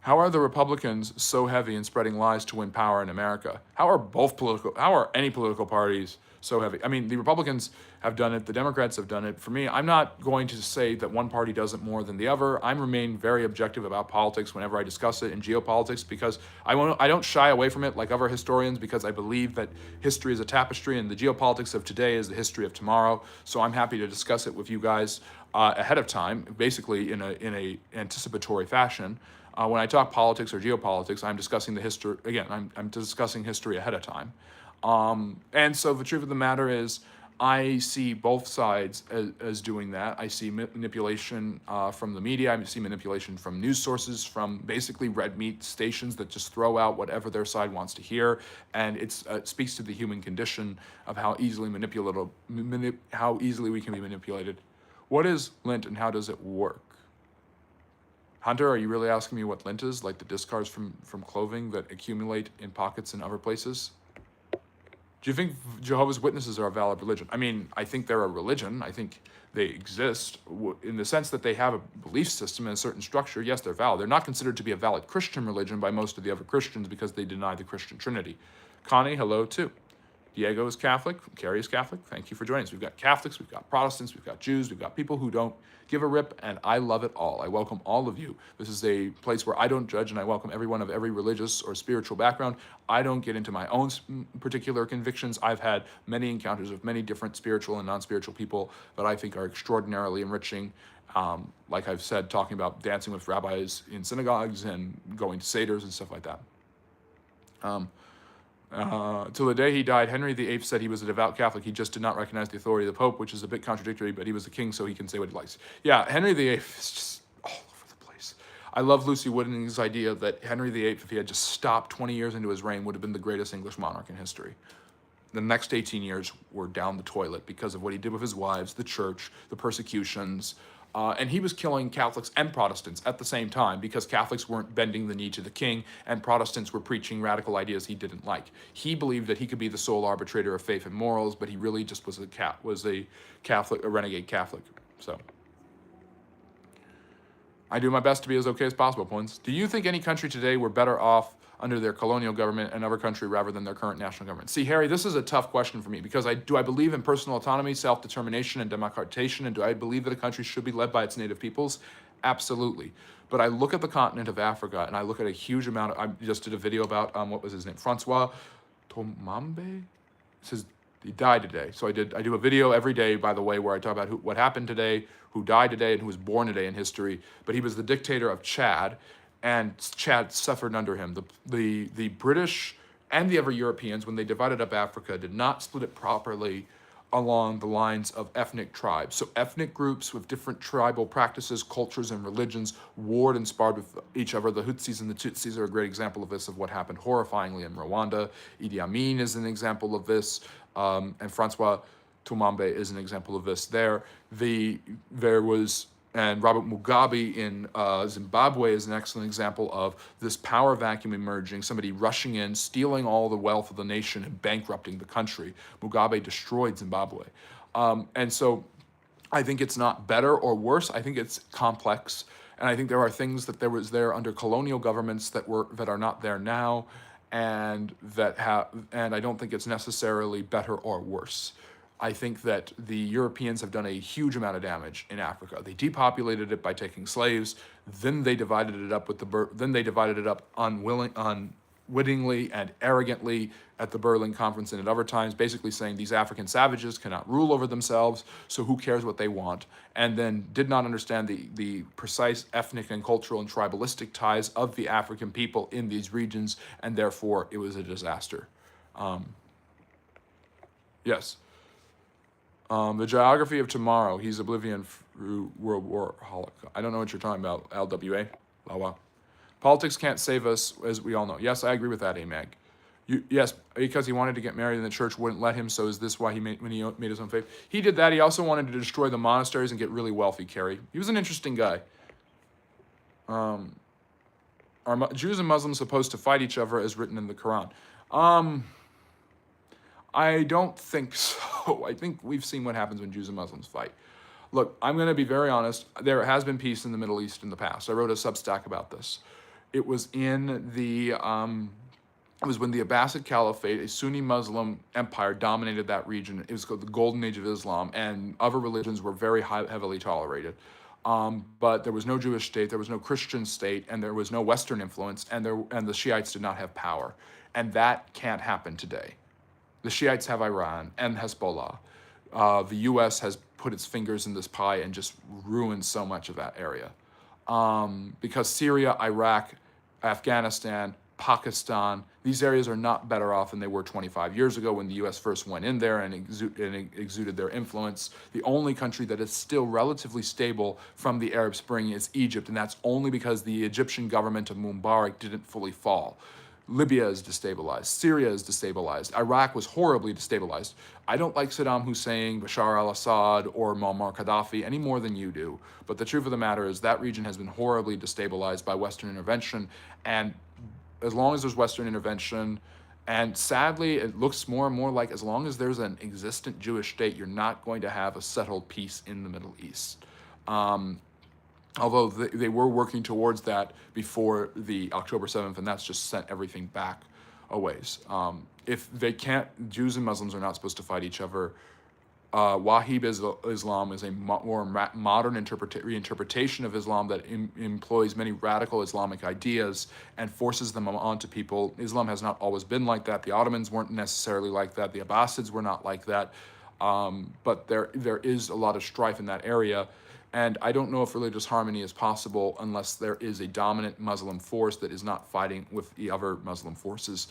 How are the Republicans so heavy in spreading lies to win power in America? How are any political parties so heavy? I mean, the Republicans have done it, the Democrats have done it. For me, I'm not going to say that one party does it more than the other. I remain very objective about politics whenever I discuss it in geopolitics because I don't shy away from it like other historians because I believe that history is a tapestry and the geopolitics of today is the history of tomorrow. So I'm happy to discuss it with you guys ahead of time, basically in a anticipatory fashion. When I talk politics or geopolitics, I'm discussing the history, again, I'm discussing history ahead of time. And so the truth of the matter is, I see both sides as doing that. I see manipulation from the media. I see manipulation from news sources, from basically red meat stations that just throw out whatever their side wants to hear. And it speaks to the human condition of how easily how easily we can be manipulated. What is lint and how does it work? Hunter, are you really asking me what lint is, like the discards from clothing that accumulate in pockets in other places? Do you think Jehovah's Witnesses are a valid religion? I mean, I think they're a religion. I think they exist in the sense that they have a belief system and a certain structure. Yes, they're valid. They're not considered to be a valid Christian religion by most of the other Christians because they deny the Christian Trinity. Connie, hello too. Diego is Catholic. Carrie is Catholic. Thank you for joining us. We've got Catholics, we've got Protestants, we've got Jews, we've got people who don't give a rip, and I love it all. I welcome all of you. This is a place where I don't judge, and I welcome everyone of every religious or spiritual background. I don't get into my own particular convictions. I've had many encounters with many different spiritual and non-spiritual people that I think are extraordinarily enriching. Like I've said, talking about dancing with rabbis in synagogues and going to seders and stuff like that. Till the day he died, Henry VIII said he was a devout Catholic. He just did not recognize the authority of the Pope, which is a bit contradictory, but he was the king, so he can say what he likes. Yeah, Henry VIII is just all over the place. I love Lucy Wooding's idea that Henry VIII, if he had just stopped 20 years into his reign, would have been the greatest English monarch in history. The next 18 years were down the toilet because of what he did with his wives, the church, the persecutions, and he was killing Catholics and Protestants at the same time because Catholics weren't bending the knee to the king and Protestants were preaching radical ideas he didn't like. He believed that he could be the sole arbitrator of faith and morals, but he really just was a Catholic, a renegade Catholic. So I do my best to be as okay as possible, Points. Do you think any country today were better off under their colonial government and another country rather than their current national government? See, Harry, this is a tough question for me because I believe in personal autonomy, self-determination, and democratization, and do I believe that a country should be led by its native peoples? Absolutely. But I look at the continent of Africa and I look at a huge amount of, I just did a video about, what was his name? Francois Tomambe? It says he died today. So I do a video every day, by the way, where I talk about what happened today, who died today, and who was born today in history. But he was the dictator of Chad, and Chad suffered under him. The British and the other Europeans, when they divided up Africa, did not split it properly along the lines of ethnic tribes. So ethnic groups with different tribal practices, cultures, and religions warred and sparred with each other. The Hutsis and the Tutsis are a great example of this, of what happened horrifyingly in Rwanda. Idi Amin is an example of this, and Francois Tumambe is an example of this. And Robert Mugabe in Zimbabwe is an excellent example of this power vacuum emerging, somebody rushing in, stealing all the wealth of the nation and bankrupting the country. Mugabe destroyed Zimbabwe. And so I think it's not better or worse. I think it's complex. And I think there are things that was there under colonial governments that are not there now, and I don't think it's necessarily better or worse. I think that the Europeans have done a huge amount of damage in Africa. They depopulated it by taking slaves, then they divided it up unwittingly and arrogantly at the Berlin Conference and at other times, basically saying these African savages cannot rule over themselves, so who cares what they want, and then did not understand the precise ethnic and cultural and tribalistic ties of the African people in these regions, and therefore it was a disaster. Yes. The geography of tomorrow, he's oblivion through World War Holocaust. I don't know what you're talking about, LWA. Lawa. Politics can't save us, as we all know. Yes, I agree with that, AMAG. Yes, because he wanted to get married and the church wouldn't let him, so is this why when he made his own faith? He did that. He also wanted to destroy the monasteries and get really wealthy, Carrie. He was an interesting guy. are Jews and Muslims supposed to fight each other as written in the Quran? Um, I don't think so. I think we've seen what happens when Jews and Muslims fight. Look, I'm going to be very honest. There has been peace in the Middle East in the past. I wrote a Substack about this. It was in the it was when the Abbasid Caliphate, a Sunni Muslim empire, dominated that region. It was called the Golden Age of Islam, and other religions were very heavily tolerated. But there was no Jewish state, there was no Christian state, and there was no Western influence, and the Shiites did not have power, and that can't happen today. The Shiites have Iran and Hezbollah. The U.S. has put its fingers in this pie and just ruined so much of that area. Because Syria, Iraq, Afghanistan, Pakistan, these areas are not better off than they were 25 years ago when the U.S. first went in there and exuded their influence. The only country that is still relatively stable from the Arab Spring is Egypt, and that's only because the Egyptian government of Mubarak didn't fully fall. Libya is destabilized. Syria is destabilized. Iraq was horribly destabilized. I don't like Saddam Hussein, Bashar al-Assad, or Muammar Gaddafi any more than you do. But the truth of the matter is that region has been horribly destabilized by Western intervention. And as long as there's Western intervention, and sadly, it looks more and more like as long as there's an existent Jewish state, you're not going to have a settled peace in the Middle East. Although they were working towards that before the October 7th, and that's just sent everything back a ways. If they can't, Jews and Muslims are not supposed to fight each other. Wahib Islam is a more modern reinterpretation of Islam that employs many radical Islamic ideas and forces them onto people. Islam has not always been like that. The Ottomans weren't necessarily like that. The Abbasids were not like that. But there is a lot of strife in that area. And I don't know if religious harmony is possible unless there is a dominant Muslim force that is not fighting with the other Muslim forces.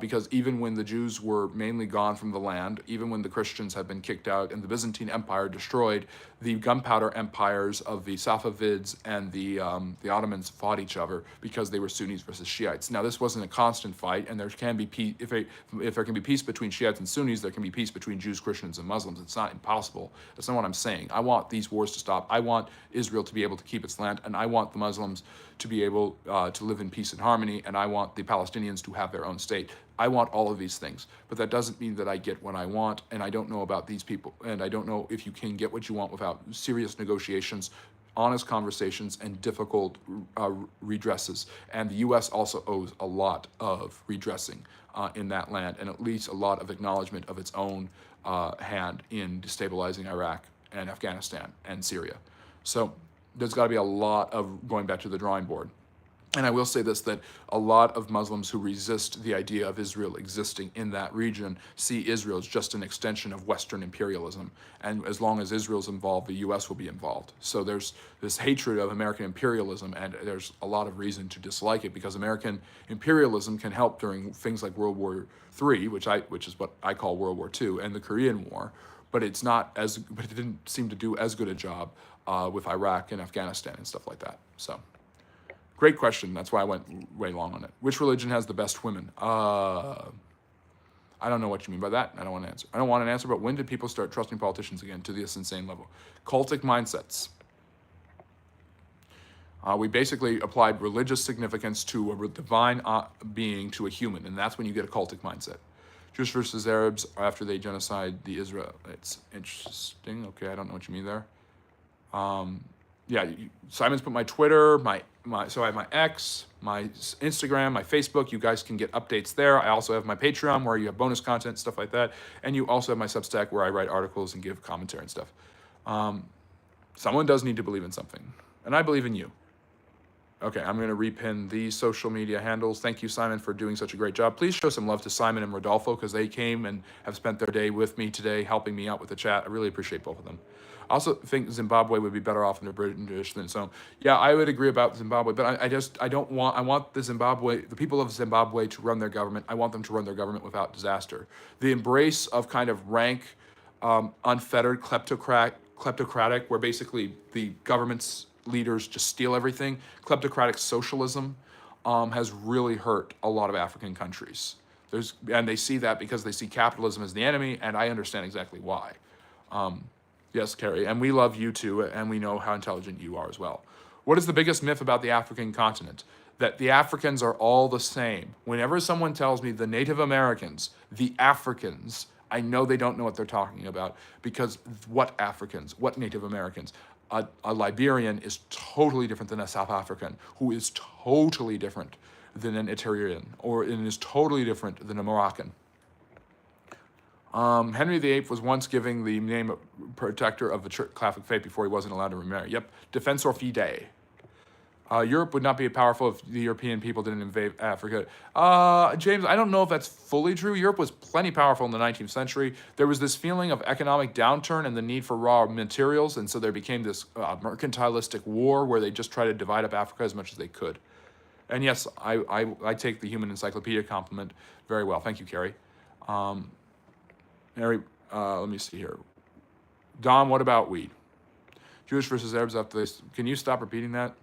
Because even when the Jews were mainly gone from the land, even when the Christians had been kicked out and the Byzantine Empire destroyed, the gunpowder empires of the Safavids and the Ottomans fought each other because they were Sunnis versus Shiites. Now, this wasn't a constant fight, and there can be peace, if there can be peace between Shiites and Sunnis, there can be peace between Jews, Christians, and Muslims. It's not impossible. That's not what I'm saying. I want these wars to stop. I want Israel to be able to keep its land, and I want the Muslims to be able to live in peace and harmony, and I want the Palestinians to have their own state. I want all of these things, but that doesn't mean that I get what I want, and I don't know about these people, and I don't know if you can get what you want without serious negotiations, honest conversations, and difficult redresses. And the U.S. also owes a lot of redressing in that land, and at least a lot of acknowledgement of its own hand in destabilizing Iraq and Afghanistan and Syria. So there's got to be a lot of going back to the drawing board. And I will say this, that a lot of Muslims who resist the idea of Israel existing in that region see Israel as just an extension of Western imperialism. And as long as Israel's involved, the U.S. will be involved. So there's this hatred of American imperialism, and there's a lot of reason to dislike it, because American imperialism can help during things like World War III, which is what I call World War II, and the Korean War. But it didn't seem to do as good a job with Iraq and Afghanistan and stuff like that. So. Great question. That's why I went way long on it. Which religion has the best women? I don't know what you mean by that. I don't want to answer. I don't want an answer, but when did people start trusting politicians again to this insane level? Cultic mindsets. We basically applied religious significance to a divine being to a human, and that's when you get a cultic mindset. Jews versus Arabs after they genocide the Israelites. Interesting. Okay, I don't know what you mean there. Yeah, Simon's put my Twitter, so I have my X, my Instagram, my Facebook. You guys can get updates there. I also have my Patreon where you have bonus content, stuff like that. And you also have my Substack where I write articles and give commentary and stuff. Someone does need to believe in something, and I believe in you. Okay, I'm going to repin these social media handles. Thank you, Simon, for doing such a great job. Please show some love to Simon and Rodolfo, because they came and have spent their day with me today, helping me out with the chat. I really appreciate both of them. I also think Zimbabwe would be better off under British than so. Yeah, I would agree about Zimbabwe, but I want the people of Zimbabwe to run their government. I want them to run their government without disaster. The embrace of kind of rank, unfettered kleptocratic, where basically the government's leaders just steal everything. Kleptocratic socialism has really hurt a lot of African countries. And they see that because they see capitalism as the enemy, and I understand exactly why. Yes, Carrie, and we love you too, and we know how intelligent you are as well. What is the biggest myth about the African continent? that the Africans are all the same. Whenever someone tells me the Native Americans, the Africans, I know they don't know what they're talking about, because what Africans, what Native Americans? A Liberian is totally different than a South African, who is totally different than an Eritrean, or is totally different than a Moroccan. Henry VIII was once giving the name of protector of the Catholic faith before he wasn't allowed to remarry. Yep, defensor fidei. Europe would not be powerful if the European people didn't invade Africa. James, I don't know if that's fully true. Europe was plenty powerful in the 19th century. There was this feeling of economic downturn and the need for raw materials, and so there became this mercantilistic war where they just tried to divide up Africa as much as they could. And yes, I take the Human Encyclopedia compliment very well. Thank you, Carrie. Harry, let me see here. Dom, what about weed? Jewish versus Arabs after this. Can you stop repeating that?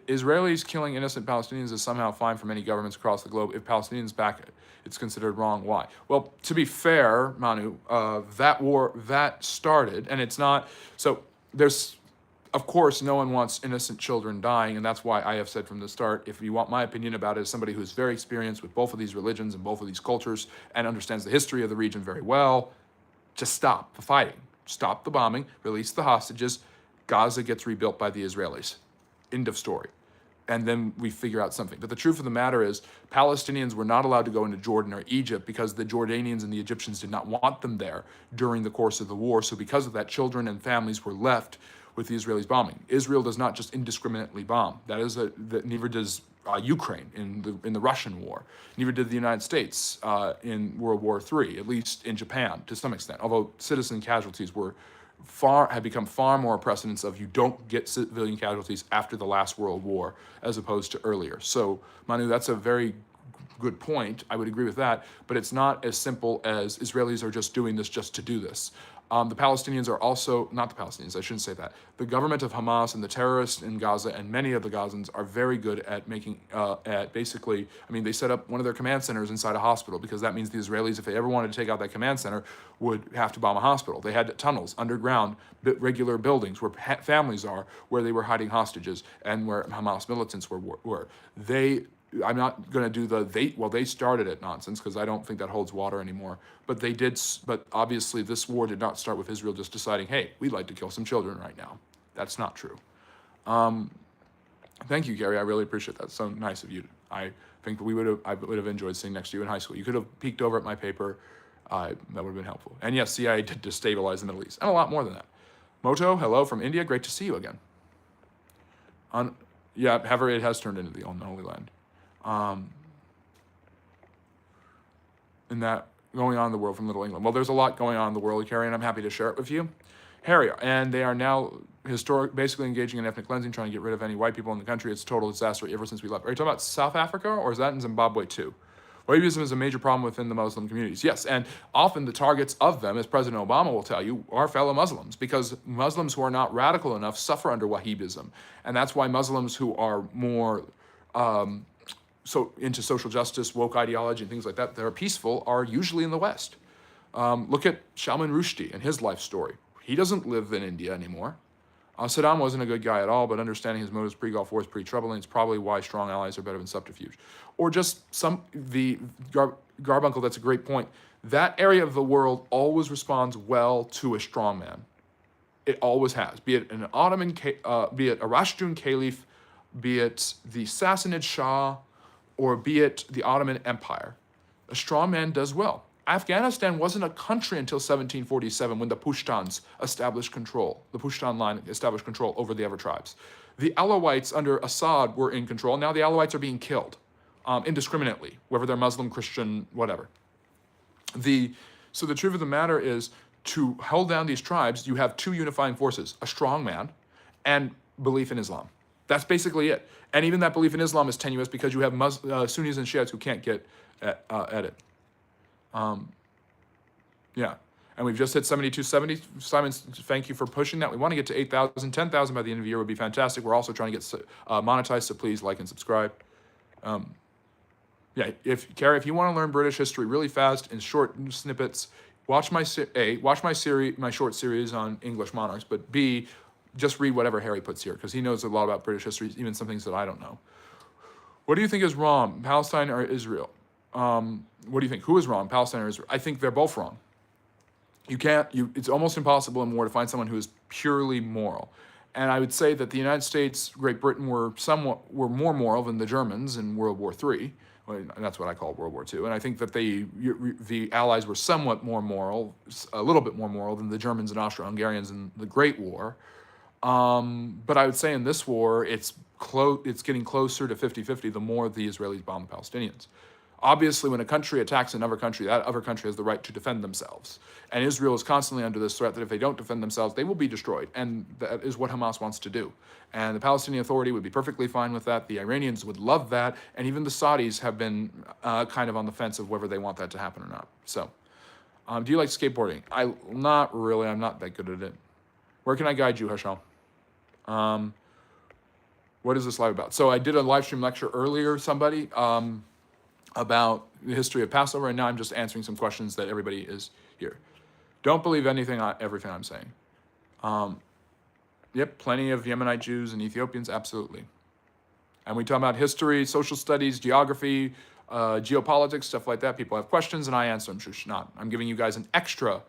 Israelis killing innocent Palestinians is somehow fine for many governments across the globe. If Palestinians back it, it's considered wrong. Why? Well, to be fair, Manu, that war, that started, and it's not, so there's, of course, no one wants innocent children dying, and that's why I have said from the start, if you want my opinion about it as somebody who's very experienced with both of these religions and both of these cultures and understands the history of the region very well, just stop the fighting. Stop the bombing, release the hostages. Gaza gets rebuilt by the Israelis. End of story. And then we figure out something. But the truth of the matter is, Palestinians were not allowed to go into Jordan or Egypt because the Jordanians and the Egyptians did not want them there during the course of the war. So because of that, children and families were left with the Israelis bombing. Israel does not just indiscriminately bomb. Neither does Ukraine in the Russian war. Neither did the United States in World War III, at least in Japan to some extent. Although citizen casualties have become far more a precedence of you don't get civilian casualties after the last World War as opposed to earlier. So, Manu, that's a very good point. I would agree with that, but it's not as simple as Israelis are just doing this just to do this. The Palestinians are also, not the Palestinians, I shouldn't say that. The government of Hamas and the terrorists in Gaza and many of the Gazans are very good at they set up one of their command centers inside a hospital because that means the Israelis, if they ever wanted to take out that command center, would have to bomb a hospital. They had tunnels underground, regular buildings where families are, where they were hiding hostages and where Hamas militants were. I'm not going to do they started it nonsense because I don't think that holds water anymore. But they did. But obviously, this war did not start with Israel just deciding, hey, we'd like to kill some children right now. That's not true. Thank you, Gary. I really appreciate that. It's so nice of you. I think I would have enjoyed sitting next to you in high school. You could have peeked over at my paper. That would have been helpful. And yes, CIA did destabilize the Middle East and a lot more than that. Moto, hello from India. Great to see you again. However, it has turned into the Holy Land. And that going on in the world from Little England. Well, there's a lot going on in the world, Carrie, and I'm happy to share it with you. Harry, and they are now basically engaging in ethnic cleansing, trying to get rid of any white people in the country. It's a total disaster ever since we left. Are you talking about South Africa, or is that in Zimbabwe too? Wahhabism is a major problem within the Muslim communities. Yes, and often the targets of them, as President Obama will tell you, are fellow Muslims, because Muslims who are not radical enough suffer under Wahhabism. And that's why Muslims who are more into social justice, woke ideology, and things like that are peaceful are usually in the West. Look at Salman Rushdie and his life story. He doesn't live in India anymore. Saddam wasn't a good guy at all, but understanding his motives pre-Gulf War is pretty troubling. It's probably why strong allies are better than subterfuge. Or just Garbuncle, that's a great point. That area of the world always responds well to a strongman. It always has, be it an Ottoman, be it a Rashidun Caliph, be it the Sassanid Shah, or be it the Ottoman Empire. A strongman does well. Afghanistan wasn't a country until 1747 when the Pashtuns established control. The Pashtun line established control over the other tribes. The Alawites under Assad were in control. Now the Alawites are being killed indiscriminately, whether they're Muslim, Christian, whatever. So the truth of the matter is, to hold down these tribes, you have two unifying forces, a strongman and belief in Islam. That's basically it. And even that belief in Islam is tenuous because you have Sunnis and Shiites who can't get at it. And we've just hit 7270. Simon, thank you for pushing that. We want to get to 8,000. 10,000 by the end of the year would be fantastic. We're also trying to get monetized, so please like and subscribe. If you want to learn British history really fast in short snippets, watch my short series on English monarchs, but B, just read whatever Harry puts here, because he knows a lot about British history, even some things that I don't know. What do you think is wrong, Palestine or Israel? What do you think? Who is wrong, Palestine or Israel? I think they're both wrong. You can't. It's almost impossible in war to find someone who is purely moral. And I would say that the United States, Great Britain were more moral than the Germans in World War III. Well, and that's what I call World War II. And I think that the Allies were somewhat more moral, a little bit more moral than the Germans and Austro-Hungarians in the Great War. But I would say in this war, it's getting closer to 50-50 the more the Israelis bomb the Palestinians. Obviously, when a country attacks another country, that other country has the right to defend themselves. And Israel is constantly under this threat that if they don't defend themselves, they will be destroyed. And that is what Hamas wants to do. And the Palestinian Authority would be perfectly fine with that. The Iranians would love that. And even the Saudis have been kind of on the fence of whether they want that to happen or not. So, do you like skateboarding? Not really. I'm not that good at it. Where can I guide you, Hasham? What is this live about? So I did a live stream lecture earlier, somebody, about the history of Passover, and now I'm just answering some questions that everybody is here. Don't believe everything I'm saying. Yep, plenty of Yemenite Jews and Ethiopians, absolutely. And we talk about history, social studies, geography, geopolitics, stuff like that. People have questions, and I answer them. Shush, not. I'm giving you guys an extra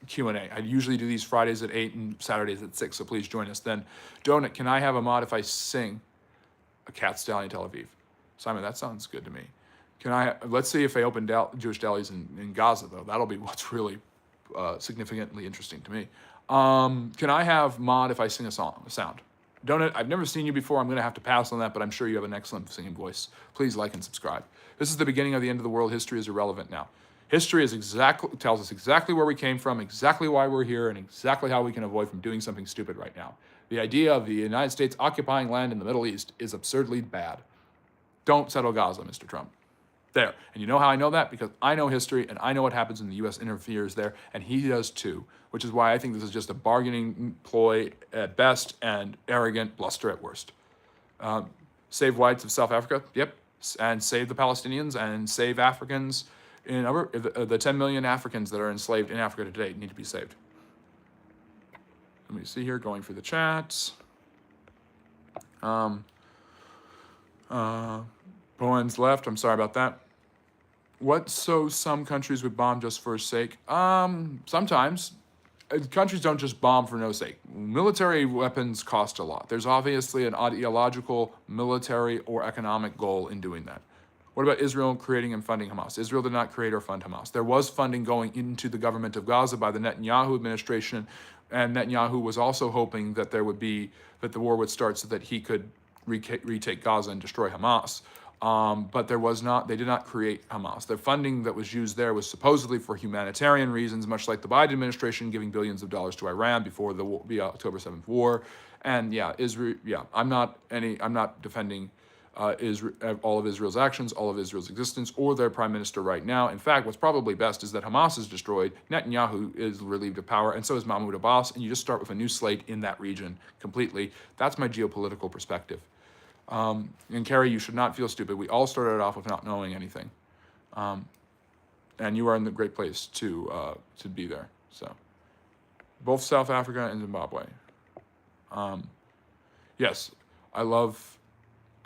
Q&A. I usually do these Fridays at 8 and Saturdays at 6, so please join us then. Donut, can I have a mod if I sing a cat stallion in Tel Aviv? Simon, that sounds good to me. Let's see if they open Jewish delis in Gaza, though. That'll be what's really significantly interesting to me. Can I have mod if I sing a sound? Donut, I've never seen you before. I'm going to have to pass on that, but I'm sure you have an excellent singing voice. Please like and subscribe. This is the beginning of the end of the world. History is irrelevant now. History tells us exactly where we came from, exactly why we're here, and exactly how we can avoid from doing something stupid right now. The idea of the United States occupying land in the Middle East is absurdly bad. Don't settle Gaza, Mr. Trump. There. And you know how I know that? Because I know history, and I know what happens when the U.S. interferes there, and he does too, which is why I think this is just a bargaining ploy at best and arrogant bluster at worst. Save whites of South Africa? Yep. And save the Palestinians and save Africans. The 10 million Africans that are enslaved in Africa today need to be saved. Let me see here, going through the chats. Bowen's left, I'm sorry about that. So some countries would bomb just for sake? Sometimes. Countries don't just bomb for no sake. Military weapons cost a lot. There's obviously an ideological, military, or economic goal in doing that. What about Israel creating and funding Hamas? Israel did not create or fund Hamas. There was funding going into the government of Gaza by the Netanyahu administration, and Netanyahu was also hoping that that the war would start so that he could retake Gaza and destroy Hamas. But they did not create Hamas. The funding that was used there was supposedly for humanitarian reasons, much like the Biden administration giving billions of dollars to Iran before the October 7th war. And Israel. I'm not defending all of Israel's actions, all of Israel's existence, or their prime minister right now. In fact, what's probably best is that Hamas is destroyed, Netanyahu is relieved of power, and so is Mahmoud Abbas, and you just start with a new slate in that region completely. That's my geopolitical perspective. And Carrie, you should not feel stupid. We all started off with not knowing anything. And you are in the great place to be there. So, both South Africa and Zimbabwe.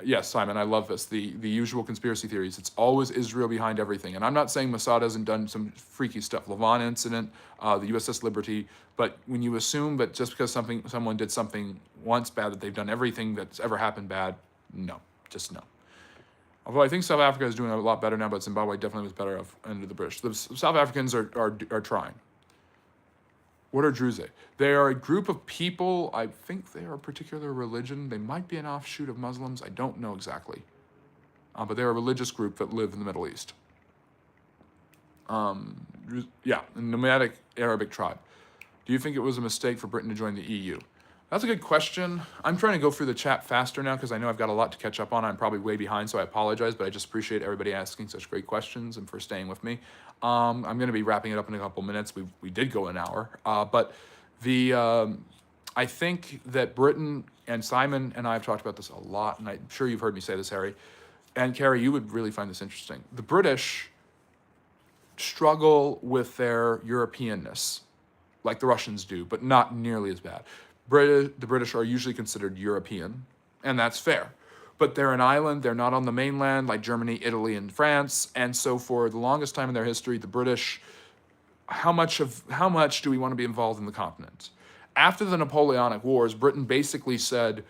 Yes, Simon, I love this. The usual conspiracy theories. It's always Israel behind everything. And I'm not saying Mossad hasn't done some freaky stuff. Lavon incident, the USS Liberty. But when you assume that just because someone did something once bad, that they've done everything that's ever happened bad, no. Just no. Although I think South Africa is doing a lot better now, but Zimbabwe definitely was better off under the British. The South Africans are trying. What are Druze? They are a group of people. I think they are a particular religion. They might be an offshoot of Muslims. I don't know exactly. But they're a religious group that live in the Middle East. A nomadic Arabic tribe. Do you think it was a mistake for Britain to join the EU? That's a good question. I'm trying to go through the chat faster now because I know I've got a lot to catch up on. I'm probably way behind, so I apologize, but I just appreciate everybody asking such great questions and for staying with me. I'm going to be wrapping it up in a couple minutes. We did go an hour, but I think that Britain, and Simon and I have talked about this a lot, and I'm sure you've heard me say this, Harry, and Carrie, you would really find this interesting. The British struggle with their Europeanness, like the Russians do, but not nearly as bad. The British are usually considered European, and that's fair. But they're an island, they're not on the mainland like Germany, Italy, and France, and so for the longest time in their history, the British, how much do we want to be involved in the continent? After the Napoleonic Wars, Britain basically said,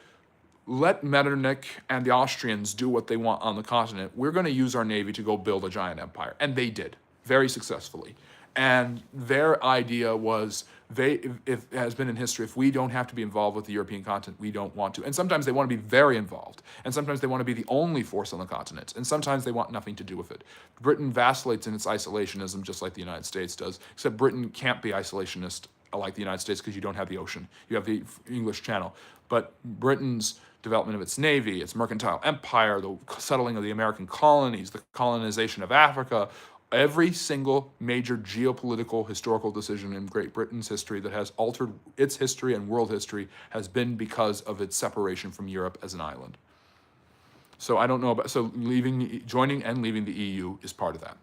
let Metternich and the Austrians do what they want on the continent. We're going to use our navy to go build a giant empire. And they did, very successfully. And their idea was, it has been in history, if we don't have to be involved with the European continent, we don't want to. And sometimes they want to be very involved. And sometimes they want to be the only force on the continent. And sometimes they want nothing to do with it. Britain vacillates in its isolationism just like the United States does, except Britain can't be isolationist like the United States because you don't have the ocean. You have the English Channel. But Britain's development of its navy, its mercantile empire, the settling of the American colonies, the colonization of Africa, every single major geopolitical historical decision in Great Britain's history that has altered its history and world history has been because of its separation from Europe as an island. So I don't know about, so joining and leaving the EU is part of that.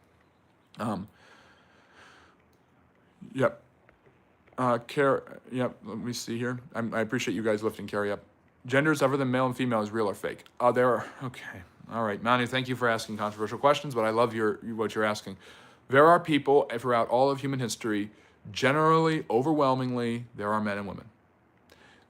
Yep. Yep, let me see here. I appreciate you guys lifting Carrie up. Genders other than male and female is real or fake? Okay. All right, Manu, thank you for asking controversial questions, but I love what you're asking. There are people throughout all of human history, generally, overwhelmingly, there are men and women.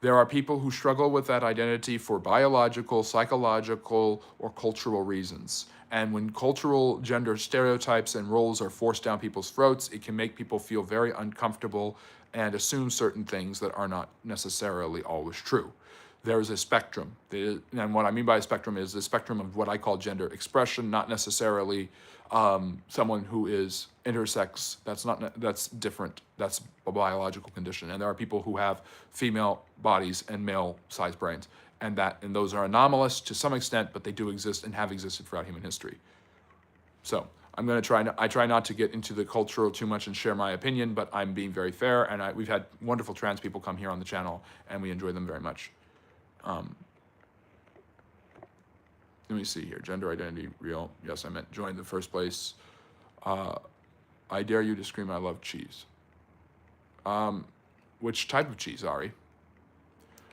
There are people who struggle with that identity for biological, psychological, or cultural reasons. And when cultural gender stereotypes and roles are forced down people's throats, it can make people feel very uncomfortable and assume certain things that are not necessarily always true. There is a spectrum. And what I mean by a spectrum is the spectrum of what I call gender expression, not necessarily someone who is intersex. That's different. That's a biological condition. And there are people who have female bodies and male-sized brains. And those are anomalous to some extent, but they do exist and have existed throughout human history. So I'm going to I try not to get into the cultural too much and share my opinion, but I'm being very fair. And we've had wonderful trans people come here on the channel, and we enjoy them very much. Let me see here. Gender identity, real. Yes, I meant join in the first place. I dare you to scream, I love cheese. Which type of cheese, Ari?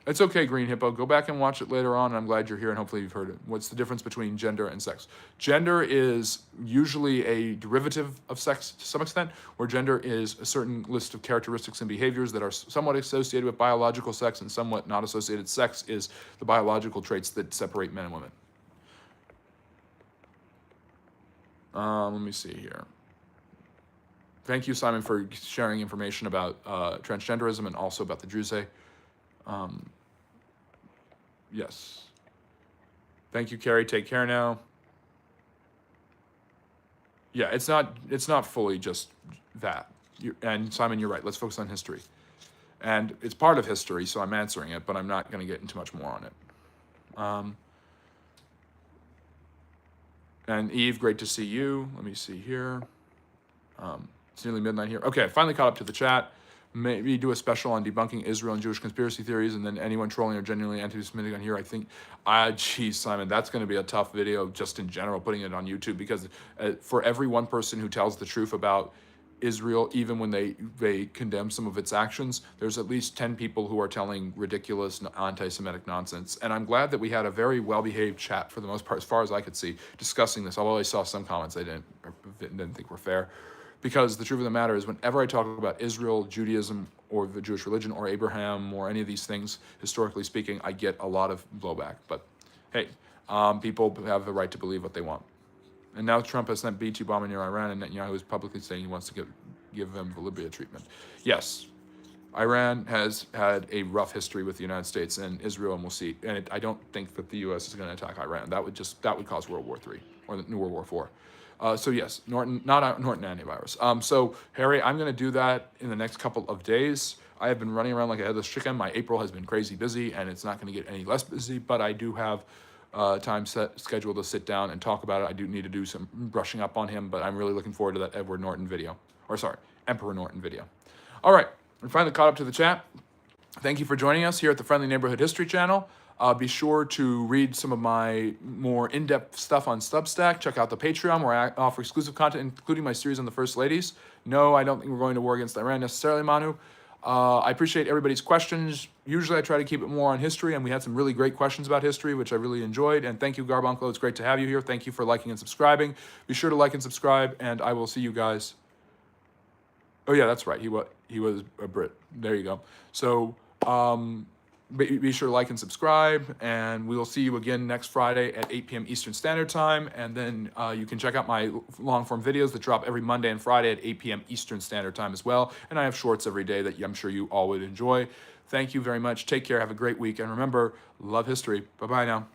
It's okay, Green Hippo. Go back and watch it later on, and I'm glad you're here, and hopefully you've heard it. What's the difference between gender and sex? Gender is usually a derivative of sex to some extent, where gender is a certain list of characteristics and behaviors that are somewhat associated with biological sex and somewhat not associated. Sex is the biological traits that separate men and women. Let me see here. Thank you, Simon, for sharing information about transgenderism and also about the Druze. Yes. Thank you, Carrie. Take care now. Yeah, it's not fully just that. And Simon, you're right. Let's focus on history. And it's part of history, so I'm answering it, but I'm not going to get into much more on it. And Eve, great to see you. Let me see here. It's nearly midnight here. Okay, I finally caught up to the chat. Maybe do a special on debunking Israel and Jewish conspiracy theories, and then anyone trolling or genuinely anti-Semitic on here. I think, geez, Simon, that's going to be a tough video just in general, putting it on YouTube, because for every one person who tells the truth about Israel, even when they condemn some of its actions, there's at least 10 people who are telling ridiculous anti-Semitic nonsense. And I'm glad that we had a very well-behaved chat for the most part, as far as I could see, discussing this, although I saw some comments I didn't think were fair. Because the truth of the matter is, whenever I talk about Israel, Judaism, or the Jewish religion, or Abraham, or any of these things, historically speaking, I get a lot of blowback. But hey, people have the right to believe what they want. And now Trump has sent B-2 bomber near Iran, and Netanyahu is publicly saying he wants to give them the Libya treatment. Yes, Iran has had a rough history with the United States and Israel, and we'll see. And I don't think that the U.S. is going to attack Iran. That would cause World War III or the New World War IV. So yes, Norton antivirus. So Harry, I'm going to do that in the next couple of days. I have been running around like a headless chicken. My April has been crazy busy, and it's not going to get any less busy. But I do have time scheduled to sit down and talk about it. I do need to do some brushing up on him, but I'm really looking forward to that Emperor Norton video. All right, we finally caught up to the chat. Thank you for joining us here at the Friendly Neighborhood History Channel. Be sure to read some of my more in-depth stuff on Substack. Check out the Patreon, where I offer exclusive content, including my series on the First Ladies. No, I don't think we're going to war against Iran necessarily, Manu. I appreciate everybody's questions. Usually I try to keep it more on history, and we had some really great questions about history, which I really enjoyed. And thank you, Garbunkle. It's great to have you here. Thank you for liking and subscribing. Be sure to like and subscribe, and I will see you guys. Oh yeah, that's right. He was a Brit. There you go. So be sure to like and subscribe, and we will see you again next Friday at 8 p.m. Eastern Standard Time. And then you can check out my long-form videos that drop every Monday and Friday at 8 p.m. Eastern Standard Time as well. And I have shorts every day that I'm sure you all would enjoy. Thank you very much. Take care. Have a great week. And remember, love history. Bye-bye now.